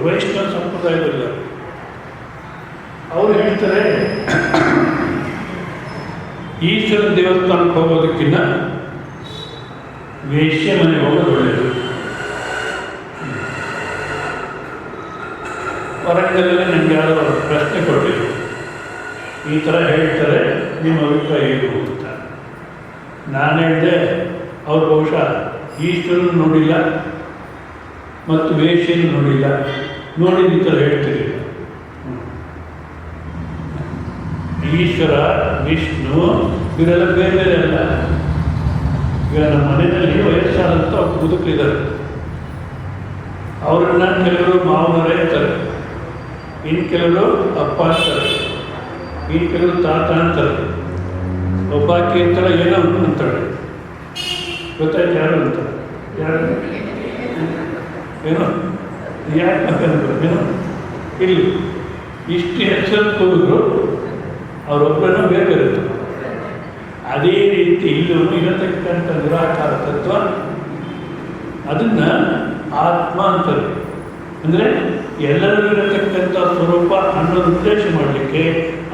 Speaker 1: ವೈಷ್ಣವ ಸಂಪ್ರದಾಯದಲ್ಲಿ ಅವರು ಹೇಳ್ತಾರೆ ಈಶ್ವರ ದೇವಸ್ಥಾನಕ್ಕೆ ಹೋಗೋದಕ್ಕಿಂತ ವೇಶ್ಯ ಮನೆಗೆ ಹೋಗೋದು ಒಳ್ಳೆಯದು. ಹೊರಗಡೆಲ್ಲ ನನಗೆ ಯಾರೋ ಪ್ರಶ್ನೆ ಕೊಟ್ಟಿದ್ರು, ಈ ಥರ ಹೇಳ್ತಾರೆ, ನಿಮ್ಮ ಅಭಿಪ್ರಾಯ ಏನು ಅಂತ. ನಾನು ಹೇಳಿದೆ, ಅವ್ರು ಬಹುಶಃ ಈಶ್ವರನು ನೋಡಿಲ್ಲ ಮತ್ತು ವೇಶ್ಯನು ನೋಡಿಲ್ಲ, ನೋಡಿದ ಈ ಥರ ಹೇಳ್ತೀರಿ. ಈಶ್ವರ, ವಿಷ್ಣು ಇವರೆಲ್ಲ ಬೇರೆ ಬೇರೆ ಅಲ್ಲ. ಈಗ ನಮ್ಮ ಮನೆಯಲ್ಲಿ ವಯಸ್ಸಾದಂಥ ಅವ್ರು ಮುದುಕರಿದ್ದಾರೆ. ಅವ್ರನ್ನ ಕೆಲವರು ಮಾವನರೇ ಅಂತಾರೆ, ಇನ್ನು ಕೆಲವರು ಅಪ್ಪ ಅಂತಾರೆ, ಇನ್ನು ಕೆಲವರು ತಾತ ಅಂತಾರೆ, ಒಬ್ಬಾಕಿ ಅಂತಾಳೆ ಏನೋ ಅಂತಾಳೆ. ಗೊತ್ತಾಯ್ತು ಯಾರು ಅಂತಾರೆ? ಯಾರು ಏನೋ ಯಾಕೆ ಏನೋ ಇಲ್ಲಿ ಇಷ್ಟು ಹೆಸರು ಕೂಗಿದ್ರು ಅವರೊಬ್ಬರನ್ನ ಬೇರೆ ಬೇರೆ ಇರ್ತಾರೆ. ಅದೇ ರೀತಿ ಇಲ್ಲೂ ಇರತಕ್ಕಂಥ ನಿರಾಕಾರ ತತ್ವ ಅದನ್ನು ಆತ್ಮ ಅಂತಾರೆ. ಅಂದರೆ ಎಲ್ಲರಿಗೂ ಇರತಕ್ಕಂಥ ಸ್ವರೂಪ ಅನ್ನೋದು ಉದ್ದೇಶ ಮಾಡಲಿಕ್ಕೆ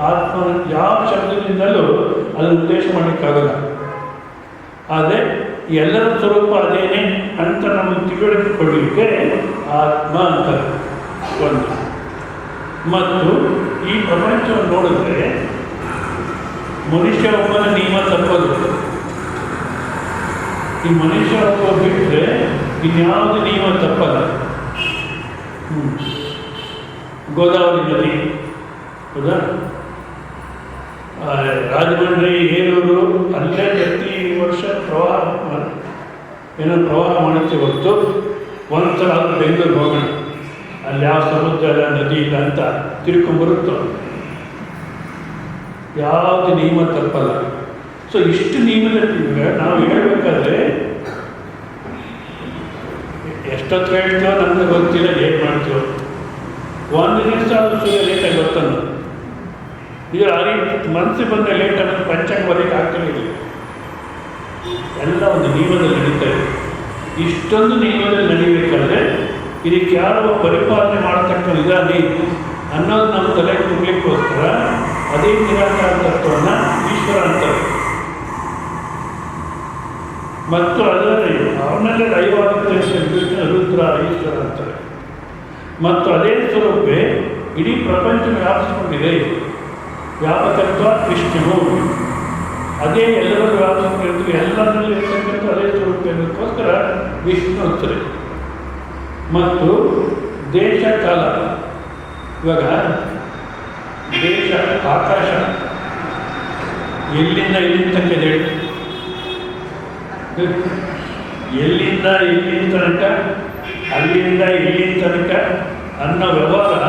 Speaker 1: ಆತ್ಮ ಯಾವ ಶಬ್ದದಿಂದಲೂ ಅದನ್ನು ಉದ್ದೇಶ ಮಾಡಲಿಕ್ಕಾಗಲ್ಲ. ಆದರೆ ಎಲ್ಲರ ಸ್ವರೂಪ ಅದೇನೆ ಅಂತ ನಮಗೆ ತಿಳುವಳಿಕೆ ಕೊಡಲಿಕ್ಕೆ ಆತ್ಮ ಅಂತಾರೆ ಒಂದು. ಮತ್ತು ಈ ಪ್ರಪಂಚವನ್ನು ನೋಡಿದ್ರೆ ಮನುಷ್ಯ ಒಬ್ಬನ ನಿಯಮ ತಪ್ಪದು. ಈ ಮನುಷ್ಯ ಒಬ್ಬ ಬಿಟ್ಟರೆ ಇನ್ಯಾವುದು ನಿಯಮ ತಪ್ಪಲ್ಲ. ಗೋದಾವರಿ ನದಿ ಹೌದಾ, ರಾಜಮಂಡ್ರಿ, ಏಲೂರು, ಅಲ್ಲೇ ಪ್ರತಿ ವರ್ಷ ಪ್ರವಾಹ ಮಾಡುತ್ತೆ ಹೊರತು ಒಂದ್ಸಲ ಆದರೂ ಬೆಂಗಳೂರು ಹೋಗೋಣ, ಅಲ್ಲಿ ಯಾವ ಸಮುದ್ರ ಇಲ್ಲ, ನದಿ ಇಲ್ಲ ಅಂತ ತಿಳ್ಕೊಂಬರುತ್ತೋ, ಯಾವುದು ನಿಯಮ ತಪ್ಪಲ್ಲ. ಸೊ ಇಷ್ಟು ನಿಯಮದಲ್ಲಿ ನಾವು ಹೇಳಬೇಕಾದ್ರೆ ಎಷ್ಟೊತ್ತು ಹೇಳ್ತೀವೋ ನಮ್ಗೆ ಗೊತ್ತಿಲ್ಲ, ಲೇಟ್ ಮಾಡ್ತೀವೋ. ಒಂದು ನಿಮಿಷ ಆದರೂ ಸುಮ್ಮನೆ ಲೇಟಾಗಿ ಗೊತ್ತನ್ನು ಈಗ ಮನಸ್ಸಿಗೆ ಬಂದ ಲೇಟ್ ಅನ್ನೋದು ಪಂಚಾಂಗ ಬರೀಕ್ಕೆ ಆಗ್ತಿರಲಿಲ್ಲ. ಎಲ್ಲ ಒಂದು ನಿಯಮದಲ್ಲಿ ನಡೀತಾ ಇದೆ. ಇಷ್ಟೊಂದು ನಿಯಮದಲ್ಲಿ ನಡೀಬೇಕಾದ್ರೆ ಇದಕ್ಕೆ ಯಾರೋ ಪರಿಪಾಲನೆ ಮಾಡತಕ್ಕ ಇದಾನೆ ಅನ್ನೋದು ನಮ್ಮ ತಲೆಗೆ ತುಂಬಲಿಕ್ಕೋಸ್ಕರ ಅದೇ ನಿರಾಕಾರ ತತ್ವವನ್ನು ಈಶ್ವರ ಅಂತಾರೆ. ಮತ್ತು ಅದರಲ್ಲಿ ಅವನಲ್ಲೇ ದೈವಾದಿತ್ಯ ರುದ್ರ ಈಶ್ವರ ಅಂತಾರೆ. ಮತ್ತು ಅದೇ ಸ್ವರೂಪೇ ಇಡೀ ಪ್ರಪಂಚ ವ್ಯಾಪಿಸ್ಕೊಂಡಿದೆ. ವ್ಯಾಪಕತ್ವ ವಿಷ್ಣು, ಅದೇ ಎಲ್ಲರೂ ವ್ಯಾಪಿಸ್ಕೊಂಡಿರ್ತೀವಿ, ಎಲ್ಲರಲ್ಲಿ ಇರ್ತಕ್ಕಂಥ ಅದೇ ಸ್ವರೂಪ ಅನ್ನೋದಕ್ಕೋಸ್ಕರ ವಿಷ್ಣು ಅಂತಾರೆ. ಮತ್ತು ದೇಶ ಕಾಲ, ಇವಾಗ ದೇಶ ಆಕಾಶ ಎಲ್ಲಿಂದ ಎಲ್ಲಿಂದ ತನಕ ಹೇಳಿ, ಎಲ್ಲಿಂದ ಎಲ್ಲಿನ ತನಕ, ಅಲ್ಲಿಂದ ಇಲ್ಲಿನ ತನಕ ಅನ್ನೋ ವ್ಯವಹಾರ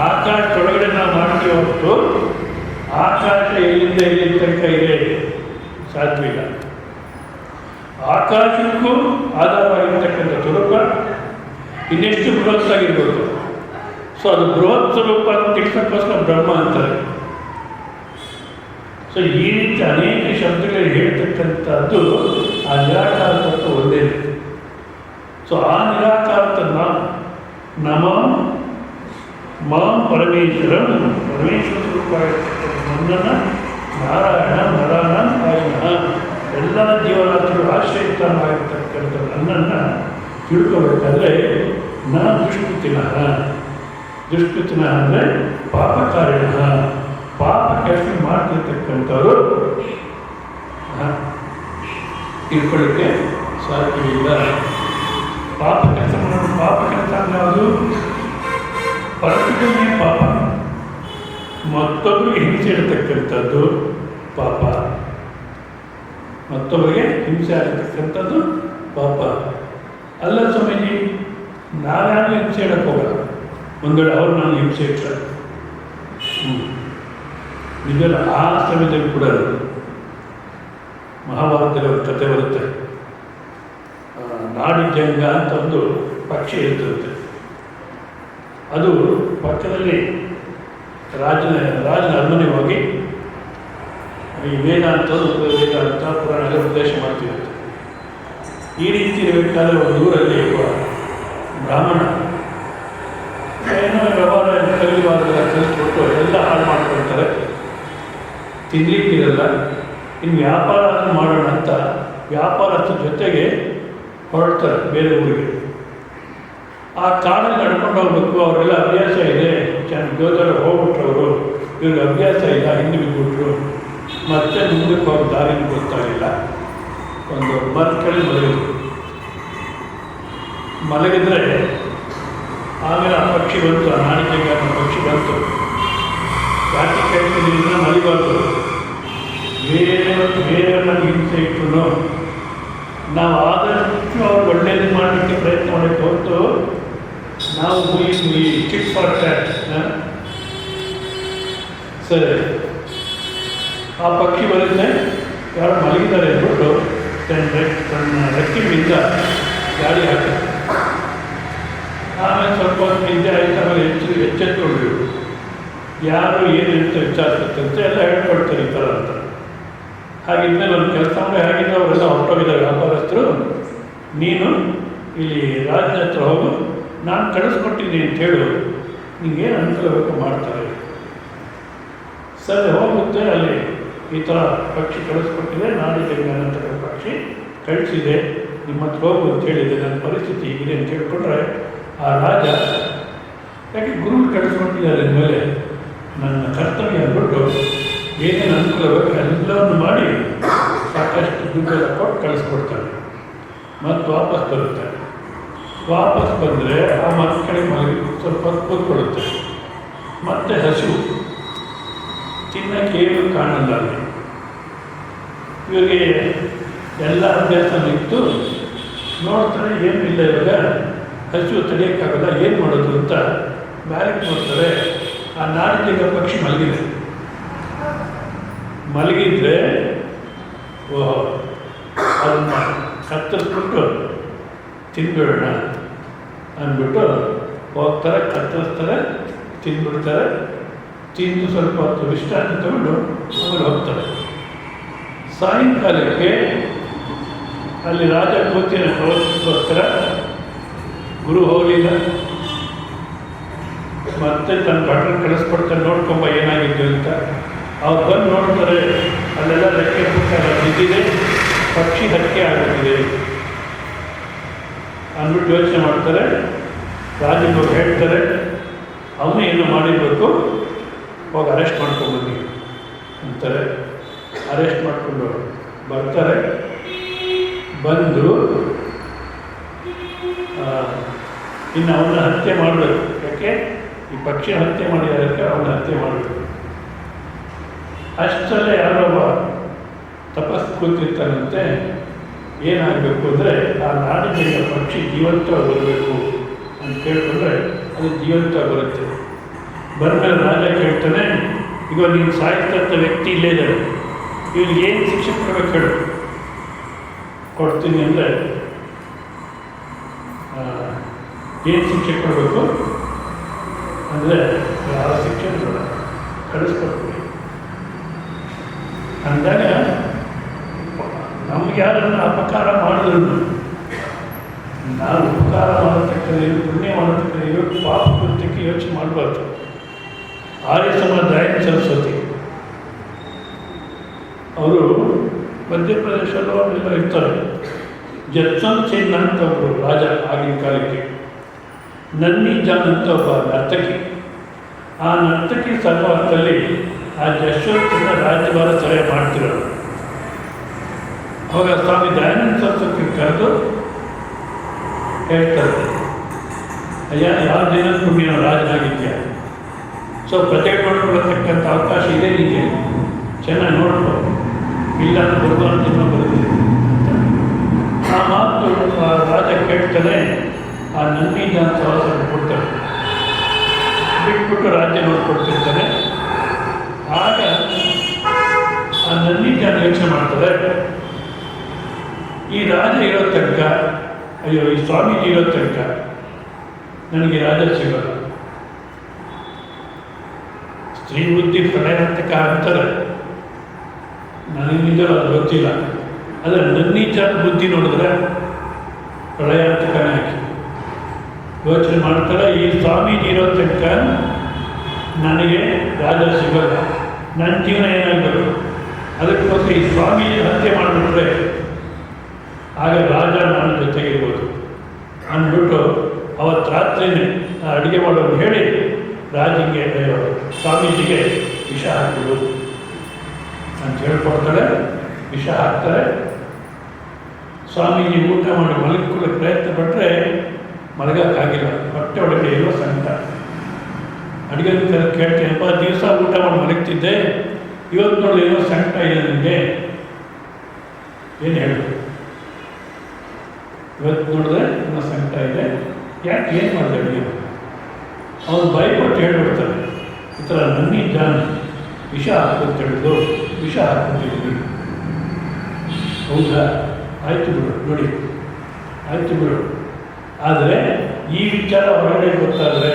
Speaker 1: ಆಕಾಶದೊಳಗಡೆ ನಾವು ಮಾಡ್ತೀವಿ ಹೊರತು ಆಕಾಶ ಎಲ್ಲಿಂದ ಎಲ್ಲಿನ ತನಕ ಇದೆ ಸಾಧ್ಯವಿಲ್ಲ. ಆಕಾಶಕ್ಕೂ ಆಧಾರವಾಗಿರ್ತಕ್ಕಂಥ ಸ್ವರೂಪ ಇನ್ನೆಷ್ಟು ಬೃಹತ್ತಾಗಿರ್ಬೋದು. ಸೊ ಅದು ಬೃಹತ್ ಸ್ವರೂಪ ಅಂತ ತಿಳಿಸೋಕ್ಕೋಸ್ಕರ ಬ್ರಹ್ಮ ಅಂತಾರೆ. ಸೊ ಈ ರೀತಿ ಅನೇಕ ಶಬ್ದಗಳಲ್ಲಿ ಹೇಳ್ತಕ್ಕಂಥದ್ದು ಆ ನಿರಾಕಾರ ತತ್ವ ಒಂದೇ. ಸೊ ಆ ನಿರಾಕಾರದ ನಮಃ ಮಾಂ ಪರಮೇಶ್ವರ ಸ್ವರೂಪ ನನ್ನನ್ನು ನಾರಾಯಣ ನರಾಯಣ ಕಾಯಿನ ಎಲ್ಲ ಜೀವರಾಶಿಗಳು ಆಶ್ರಯಿತವಾಗಿರ್ತಕ್ಕಂಥ ನನ್ನನ್ನು ತಿಳ್ಕೋಬೇಕಾದ್ರೆ ದುಷ್ಕೃತಿನ ಅಂದರೆ ಪಾಪಕಾರಿಣ, ಪಾಪ ಕೆಲಸ ಮಾಡ್ತಿರ್ತಕ್ಕಂಥವ್ರು ತಿಳ್ಕೊಳ್ಳಿಕ್ಕೆ ಸಾಧ್ಯವಿಲ್ಲ. ಪಾಪ ಕೆಲಸ ಅಂದರೆ ಅದು ಪರಸ್ಪರನೇ ಪಾಪ, ಮತ್ತೊಬ್ಬರಿಗೆ ಹಿಂಸೆ ಇರತಕ್ಕಂಥದ್ದು ಪಾಪ, ಮತ್ತೊಬ್ಬರಿಗೆ ಹಿಂಸೆ ಆಗತಕ್ಕಂಥದ್ದು ಪಾಪ ಅಲ್ಲ. ಸ್ವಾಮೀಜಿ, ನಾವ್ಯಾರು ಹಿಂಸೆ ಇಡಕ್ಕೆ ಹೋಗಲ್ಲ. ಒಂದು ವೇಳೆ ಅವ್ರು ನಾನು ಹಿಂಸೆ ಇಡ್ತಾರೆ ನಿಜಲ್ಲ. ಆ ಸಮಯದಲ್ಲಿ ಕೂಡ ಮಹಾಭಾರತದಲ್ಲಿ ಒಂದು ಕಥೆ ಬರುತ್ತೆ. ನಾಡಿಜಂಗ ಅಂತ ಒಂದು ಪಕ್ಷಿ ಇರ್ತದೆ. ಅದು ಪಕ್ಕದಲ್ಲಿ ರಾಜನ ಅರಮನೆ ಹೋಗಿ ಈ ವೇದಾಂತ ಪುರಾಣ ಉಪದೇಶ ಮಾಡ್ತಿರುತ್ತೆ. ಈ ರೀತಿ ಇರಬೇಕಾದ್ರೆ ಒಂದು ಊರಲ್ಲಿ ಬ್ರಾಹ್ಮಣ ಏನೋ ವ್ಯವಹಾರ ಕಲಿವಾದೆಲ್ಲ ಕಲಿಸ್ಬಿಟ್ಟು ಎಲ್ಲ ಹಾಳು ಮಾಡ್ಕೊಳ್ತಾರೆ, ತಿನ್ನಲಿಕ್ಕಿರಲ್ಲ. ಇನ್ನು ವ್ಯಾಪಾರ ಮಾಡೋಣ ಅಂತ ವ್ಯಾಪಾರಸ್ಥರ ಜೊತೆಗೆ ಹೊರಡ್ತಾರೆ ಬೇರೆ ಊರಿಗೆ. ಆ ಕಾಡಲ್ಲಿ ನಡ್ಕೊಂಡು ಹೋಗ್ಬೇಕು, ಅವರೆಲ್ಲ ಅಭ್ಯಾಸ ಇದೆ, ಜೋದರ ಹೋಗ್ಬಿಟ್ರು ಅವರು, ಇವ್ರಿಗೆ ಅಭ್ಯಾಸ ಇಲ್ಲ, ಹಿಂದೆ ಬಿದ್ದುಬಿಟ್ರು. ಮತ್ತೆ ಮುಂದಕ್ಕೆ ಹೋಗಿ ದಾರಿನ ಗೊತ್ತಾಗಿಲ್ಲ. ಒಂದು ಮರದ ಕೆಳಗೆ ಮಲಗಿದ್ರೆ ಆಮೇಲೆ ಆ ಪಕ್ಷಿ ಬಂತು, ಆ ನಾಡಿಕೆಗೆ ಅನ್ನೋ ಪಕ್ಷಿ ಬಂತು. ಯಾಕೆ ಕೇಳ್ತಿದ್ರಿಂದ ಮಲಿಬಾರ್ದು, ಬೇರೆಯವ್ರನ್ನ ಹಿಂಸೆ ಇಟ್ಟು ನಾವು ಆದಷ್ಟು ಅವ್ರು ಒಳ್ಳೇದು ಮಾಡಲಿಕ್ಕೆ ಪ್ರಯತ್ನ ಮಾಡಕ್ಕೆ ಹೊರತು ನಾವು ಚಿಟ್ ಫಾರ್ ಟ್ಯಾಟ್. ಸರಿ, ಆ ಪಕ್ಷಿ ಬರುತ್ತೆ, ಯಾರು ಮಲಗಿದ್ದಾರೆ ಅಂದ್ಬಿಟ್ಟು ತನ್ನ ರೆಕ್ಕಿನಿಂದ ಗಾಡಿ ಹಾಕಿದ್ರು. ಆಮೇಲೆ ಸ್ವಲ್ಪ ಹೊತ್ತು ನಿದ್ದೆ ಆಯ್ತು. ಆಮೇಲೆ ಎಚ್ಚೆತ್ಕೊಂಡ್ರು. ಯಾರು ಏನು ಅಂತ ವಿಚಾರಿಸುತ್ತಂತೆ ಎಲ್ಲ ಹೇಳ್ಕೊಳ್ತಾರೆ ಈ ಥರ ಅಂತ. ಹಾಗಿದ್ಮೇಲೆ ಒಂದು ಕೆಲಸ ಮಾಡಿ ಹಾಗಿದ್ದ ಅವರೆಲ್ಲ ಹೊರಟೋಗಿದ್ದಾರೆ ವ್ಯಾಪಾರಸ್ಥರು. ನೀನು ಇಲ್ಲಿ ರಾಜ್ಯ ಹತ್ರ ಹೋಗು, ನಾನು ಕಳಿಸ್ಕೊಟ್ಟಿದ್ದೀನಿ ಅಂತ ಹೇಳು, ನಿಂಗೇನು ಅನುಕೂಲ ಬೇಕು ಮಾಡ್ತಾರೆ. ಸರಿ, ಹೋಗುತ್ತೆ. ಅಲ್ಲಿ ಈ ಥರ ಪಕ್ಷಿ ಕಳಿಸ್ಕೊಟ್ಟಿದೆ, ನಾಡಿಜಂಗ ಅನ್ನತಕ್ಕ ಪಕ್ಷಿ ಕಳಿಸಿದೆ, ನಿಮ್ಮ ಹತ್ರ ಹೋಗು ಅಂತ ಹೇಳಿದೆ, ನನ್ನ ಪರಿಸ್ಥಿತಿ ಹೀಗಿದೆ ಅಂತ ಹೇಳ್ಕೊಂಡ್ರೆ ಆ ರಾಜ ಯಾಕೆ ಗುರು ಕಳಿಸ್ಕೊಟ್ಟಿದ್ದಾರೆ ಅಂದಮೇಲೆ ನನ್ನ ಕರ್ತವ್ಯ ಅಂದ್ಬಿಟ್ಟು ಏನೇನು ಅನುಕೂಲ ಬೇಕು ಎಲ್ಲವನ್ನು ಮಾಡಿ ಸಾಕಷ್ಟು ದುಡ್ಡೆಲ್ಲ ಕೊಟ್ಟು ಕಳಿಸ್ಕೊಡ್ತಾರೆ. ಮತ್ತು ವಾಪಸ್ ಬರುತ್ತೆ. ವಾಪಸ್ ಬಂದರೆ ಆ ಮರದ ಕೆಳಗೆ ಮಲಗಿ ಸ್ವಲ್ಪ ಹೊತ್ತು ಕೂತ್ಕೊಳ್ಳುತ್ತೆ. ಮತ್ತೆ ಹಸಿವು, ತಿನ್ನಕ್ಕೇನು ಕಾಣಲ್ಲ ಅಲ್ಲಿ. ಇವರಿಗೆ ಎಲ್ಲ ಅಭ್ಯಾಸ ಇತ್ತು. ನೋಡ್ತಾರೆ ಏನೂ ಇಲ್ಲ, ಇವಾಗ ಹಸಿವು ತಡೆಯೋಕ್ಕಾಗಲ್ಲ, ಏನು ಮಾಡೋದು ಅಂತ ಬ್ಯಾರೆಕ್ ನೋಡ್ತಾರೆ. ಆ ನಾಡಿದ್ದಾಗ ಪಕ್ಷಿ ಮಲಗಿದೆ. ಮಲಗಿದ್ರೆ ಓಹೋ ಅದನ್ನು ಕತ್ತರಿಸ್ಬಿಟ್ಟು ತಿಂದ್ಬಿಡೋಣ ಅಂದ್ಬಿಟ್ಟು ಹೋಗ್ತಾರೆ, ಕತ್ತರಿಸ್ತಾರೆ, ತಿಂದ್ಬಿಡ್ತಾರೆ. ತಿಂದು ಸ್ವಲ್ಪ ಹೊತ್ತು ವಿಶ್ರಾಂತಿ ತಗೊಂಡು ಆಮೇಲೆ ಹೋಗ್ತಾರೆ. ಸಾಯಂಕಾಲಕ್ಕೆ ಅಲ್ಲಿ ರಾಜ ಕೂತಿನ ಪ್ರವಚನಕ್ಕೋಸ್ಕರ ಗುರು ಹೋಗಲಿಲ್ಲ. ಮತ್ತೆ ತನ್ನ ಭಟ್ರ ಕಳಿಸ್ಕೊಡ್ತಾರೆ, ನೋಡ್ಕೊಂಬ ಏನಾಗಿದ್ದು ಅಂತ. ಅವ್ರು ಬಂದು ನೋಡ್ತಾರೆ, ಅಲ್ಲೆಲ್ಲ ರೆಕ್ಕೆ ಪುಟ್ಟ ಬಿದ್ದಿದೆ, ಪಕ್ಷಿ ಹಕ್ಕೆ ಆಗುತ್ತಿದೆ ಅಂದ್ಬಿಟ್ಟು ಯೋಚನೆ ಮಾಡ್ತಾರೆ. ರಾಜನಿಗೆ ಹೇಳ್ತಾರೆ, ಅವನು ಏನು ಮಾಡಿರಬೇಕು, ಹೋಗಿ ಅರೆಸ್ಟ್ ಮಾಡ್ಕೊಂಡ್ಬನ್ನಿ ಅಂತಾರೆ. ಅರೆಸ್ಟ್ ಮಾಡಿಕೊಂಡು ಬರ್ತಾರೆ. ಬಂದು ಇನ್ನು ಅವನ್ನ ಹತ್ಯೆ ಮಾಡಬೇಕು. ಯಾಕೆ ಈ ಪಕ್ಷಿ ಹತ್ಯೆ ಮಾಡಿರೋದಕ್ಕೆ ಅವನ್ನ ಹತ್ಯೆ ಮಾಡಬೇಕು. ಅಷ್ಟರಲ್ಲೇ ಯಾರೊಬ್ಬ ತಪಸ್ಸು ಕೂತಿರ್ತಾನಂತೆ. ಏನಾಗಬೇಕು ಅಂದರೆ ಆ ನಾಡಿನ ಪಕ್ಷಿ ಜೀವಂತವಾಗಿ ಬರಬೇಕು ಅಂತ ಕೇಳಿಕೊಂಡ್ರೆ ಅದು ಜೀವಂತವಾಗಿ ಬರುತ್ತೆ. ಬಂದಮೇಲೆ ರಾಜ ಕೇಳ್ತಾನೆ, ಈಗ ನೀನು ಸಾಯ್ತಂಥ ವ್ಯಕ್ತಿ ಇಲ್ಲೇ ಇದ್ದಾರೆ, ಇವ್ರಿಗೆ ಏನು ಶಿಕ್ಷೆ ಕೊಡಬೇಕು ಹೇಳು, ಕೊಡ್ತೀನಿ ಅಂದರೆ ಏನು ಶಿಕ್ಷೆ ಕೊಡಬೇಕು ಅಂದರೆ ಯಾವ ಶಿಕ್ಷೆ ಕೊಡ ಕಳಿಸ್ಕೊಡ್ತೀನಿ ಅಂದಾಗ, ನಮ್ಗೆ ಯಾರನ್ನು ಅಪಕಾರ ಮಾಡಿದ್ರು ನಾವು ಉಪಕಾರ ಮಾಡತಕ್ಕದ್ದು, ಪುಣ್ಯ ಮಾಡತಕ್ಕದ್ದು, ಪಾಪ ಕೃತ್ಯಕ್ಕೆ ಯೋಚನೆ ಮಾಡಬಾರ್ದು. ಆರ್ಯ ಸಮಾಜ ದಯಾನಂದ ಸರಸ್ವತಿ ಅವರು ಮಧ್ಯಪ್ರದೇಶಲ್ಲೂ ಅವರೆಲ್ಲ ಇರ್ತಾರೆ. ಜತ್ಸಂತ್ ಸಿಂಗ್ ಅಂತ ಒಬ್ಬರು ರಾಜ ಆಗಿನ ಕಾಲಕ್ಕೆ. ನನ್ನಿ ಜಾನ್ ಅಂತ ಒಬ್ಬ ನರ್ತಕಿ. ಆ ನರ್ತಕಿ ಸಹವಾಸದಲ್ಲಿ ಆ ಜಶ್ವಂತನ ರಾಜ್ಯಭಾರ ಸಹಾಯ ಮಾಡ್ತಿರೋರು. ಅವಾಗ ಸ್ವಾಮಿ ದಯಾನಂದ ಸರಸ್ವತಿ ಕರೆದು ಹೇಳ್ತಾರೆ, ಅಯ್ಯ ಯಾವ ದಿನ ಪುಣ್ಯ ರಾಜನಾಗಿದ್ಯಾ, ಸೊ ಪ್ರಜೆಗೆ ನೋಡ್ಕೊಳ್ತಕ್ಕಂಥ ಅವಕಾಶ ಇದೆ ನಿಮಗೆ, ಚೆನ್ನಾಗಿ ನೋಡ್ಕೊ, ಇಲ್ಲ ಬರುವಂತ ಬರುತ್ತೆ. ಆ ಮಾತು ರಾಜ ಕೇಳ್ತಾನೆ. ಆ ನನ್ನಿ ಜಾನ್ ಸಹವಾಸ ಕೊಡ್ತಾರೆ, ಬಿಟ್ಬಿಟ್ಟು ರಾಜ್ಯ ನೋಡ್ಕೊಡ್ತಿರ್ತಾನೆ. ಆಗ ಆ ನನ್ನಿ ಜಾನ್ ಯೋಚನೆ ಮಾಡ್ತಾರೆ, ಈ ರಾಜ ಇರೋ ತನಕ, ಅಯ್ಯೋ ಈ ಸ್ವಾಮೀಜಿ ಇರೋ ತನಕ ನನಗೆ ರಾಜ ಸಿಗೋಲ್ಲ. ಸ್ತ್ರೀ ಬುದ್ಧಿ ಪ್ರಳಯಾಂತಕ ಅಂತಾರೆ, ನನಗೆ ನಿಜವೂ ಅದು ಗೊತ್ತಿಲ್ಲ. ಆದರೆ ನನ್ನಿ ಜಾನ್ ಬುದ್ಧಿ ನೋಡಿದ್ರೆ ಪ್ರಳಯಾಂತಕನೇ ಹಾಕಿ ಯೋಚನೆ ಮಾಡ್ತಾರೆ. ಈ ಸ್ವಾಮೀಜಿ ಇರೋ ತನಕ ನನಗೆ ರಾಜ ಸಿಗೋಲ್ಲ, ನನ್ನ ಜೀವನ ಏನಾಗಬೇಕು, ಅದಕ್ಕೋಸ್ಕರ ಈ ಸ್ವಾಮೀಜಿ ಹತ್ಯೆ ಮಾಡಿಬಿಟ್ರೆ ಆಗ ರಾಜ ನನ್ನ ಜೊತೆಗಿರ್ಬೋದು ಅಂದ್ಬಿಟ್ಟು ಅವತ್ತು ರಾತ್ರಿನೇ ಅಡುಗೆ ಮಾಡೋರು ಹೇಳಿ ರಾಜಿಗೆ ಸ್ವಾಮೀಜಿಗೆ ವಿಷ ಹಾಕ್ಬಿಡು ಅಂತ ಹೇಳ್ಕೊಡ್ತಾರೆ. ವಿಷ ಹಾಕ್ತಾರೆ. ಸ್ವಾಮೀಜಿ ಊಟ ಮಾಡಿ ಮಲಗಿಕೊಳ್ಳೋಕ್ಕೆ ಪ್ರಯತ್ನ ಪಟ್ಟರೆ ಮಲಗೋಕ್ಕಾಗಿಲ್ಲ. ಹೊಟ್ಟೆ ಒಳಗೆ ಇರೋ ಸಂಕಟ. ಅಡುಗೆ ಕೇಳ್ತೀನಪ್ಪ, ದಿವಸ ಊಟ ಮಾಡಿ ಮಲಗ್ತಿದ್ದೆ, ಇವತ್ತು ನೋಡಿ ಏನೋ ಸಂಕಟ ಇದೆ ನನಗೆ, ಏನು ಹೇಳೋದು, ಇವತ್ತು ನೋಡಿದ್ರೆ ಏನೋ ಸಂಕಟ ಇದೆ, ಯಾಕೆ ಏನು ಮಾಡಿದೆ ಅಡುಗೆ? ಅವನು ಭಯಪಟ್ಟು ಹೇಳ್ಬಿಡ್ತಾರೆ, ಈ ಥರ ನನ್ನಿ ಜಾನ್ ವಿಷ ಹಾಕ್ಕೊಂತ ಹೇಳಿದ್ರು, ವಿಷ ಹಾಕ್ಕೊತಿದ್ದೀನಿ. ಹೌದಾ, ಆಯಿತು ಬಿಡು, ನೋಡಿ ಆಯಿತು ಬಿಡು. ಆದರೆ ಈ ವಿಚಾರ ಹೊರಗಡೆ ಗೊತ್ತಾದರೆ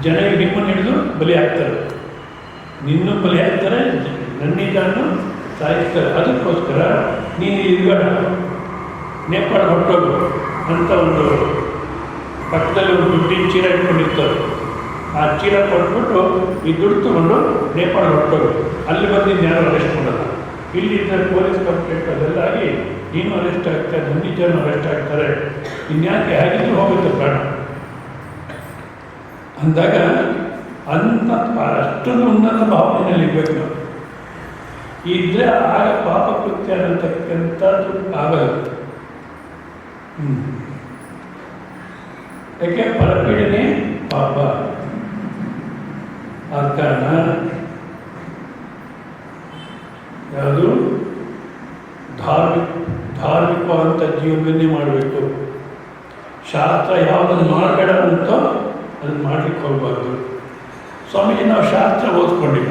Speaker 1: ಜನರಿಗೆ ನಿಮ್ಮನ್ನು ಹಿಡಿದು ಬಲಿ ಹಾಕ್ತಾರೆ, ನಿನ್ನೂ ಬಲಿ ಹಾಕ್ತಾರೆ, ನನ್ನಿ ಜಾನು ಸಾಯಿಸ್ತಾರೆ. ಅದಕ್ಕೋಸ್ಕರ ನೀನು ಇರುಗಡ ನೇಪಾಳ ಹೊರಟೋಗು ಅಂತ ಒಂದು ಪಕ್ಕದಲ್ಲಿ ಒಂದು ದುಡ್ಡಿನ ಚೀಲ ಇಟ್ಕೊಂಡಿರ್ತಾರೆ. ಆ ಚೀಲ ಕೊಟ್ಬಿಟ್ಟು ಈ ದುಡ್ಡು ತಗೊಂಡು ನೇಪಾಳ ಹೊರಟೋಗು, ಅಲ್ಲಿ ಬಂದು ಇನ್ಯಾರು ಅರೆಸ್ಟ್ ಮಾಡಲ್ಲ. ಇಲ್ಲಿದ್ದ ಪೊಲೀಸ್ ಕಂಪ್ಲೇಂಟ್ ಅದೆಲ್ಲ ಆಗಿ ನೀನು ಅರೆಸ್ಟ್ ಆಗ್ತಾರೆ, ನನ್ನಿ ಜನ ಅರೆಸ್ಟ್ ಆಗ್ತಾರೆ, ಇನ್ಯಾಕೆ ಹೇಗಿದ್ರು ಹೋಗುತ್ತೆ ಪ್ರಾಣ ಅಂದಾಗ ಅಂತ ಅಷ್ಟೊಂದು ಉನ್ನತ ಭಾವನೆಯಲ್ಲಿ ಇರಬೇಕು ನಾವು. ಇದ್ದರೆ ಆಗ ಪಾಪ ಕೃತ್ಯ ಅನ್ನತಕ್ಕಂಥದ್ದು ಆಗಲ್ಲ. ಯಾಕೆ ಪರಪೀಡನೆ ಪಾಪ. ಆದ ಕಾರಣ ಯಾವುದು ಧಾರ್ಮಿಕವಾದಂಥ ಜೀವನವನ್ನೇ ಮಾಡಬೇಕು. ಶಾಸ್ತ್ರ ಯಾವುದನ್ನು ಮಾಡಬೇಡ ಅಂತೋ ಅದನ್ನು ಮಾಡಲಿಕ್ಕೆ ಹೋಗಬಾರ್ದು. ಸ್ವಾಮೀಜಿ ನಾವು ಶಾಸ್ತ್ರ ಓದ್ಕೊಂಡಿಲ್ಲ,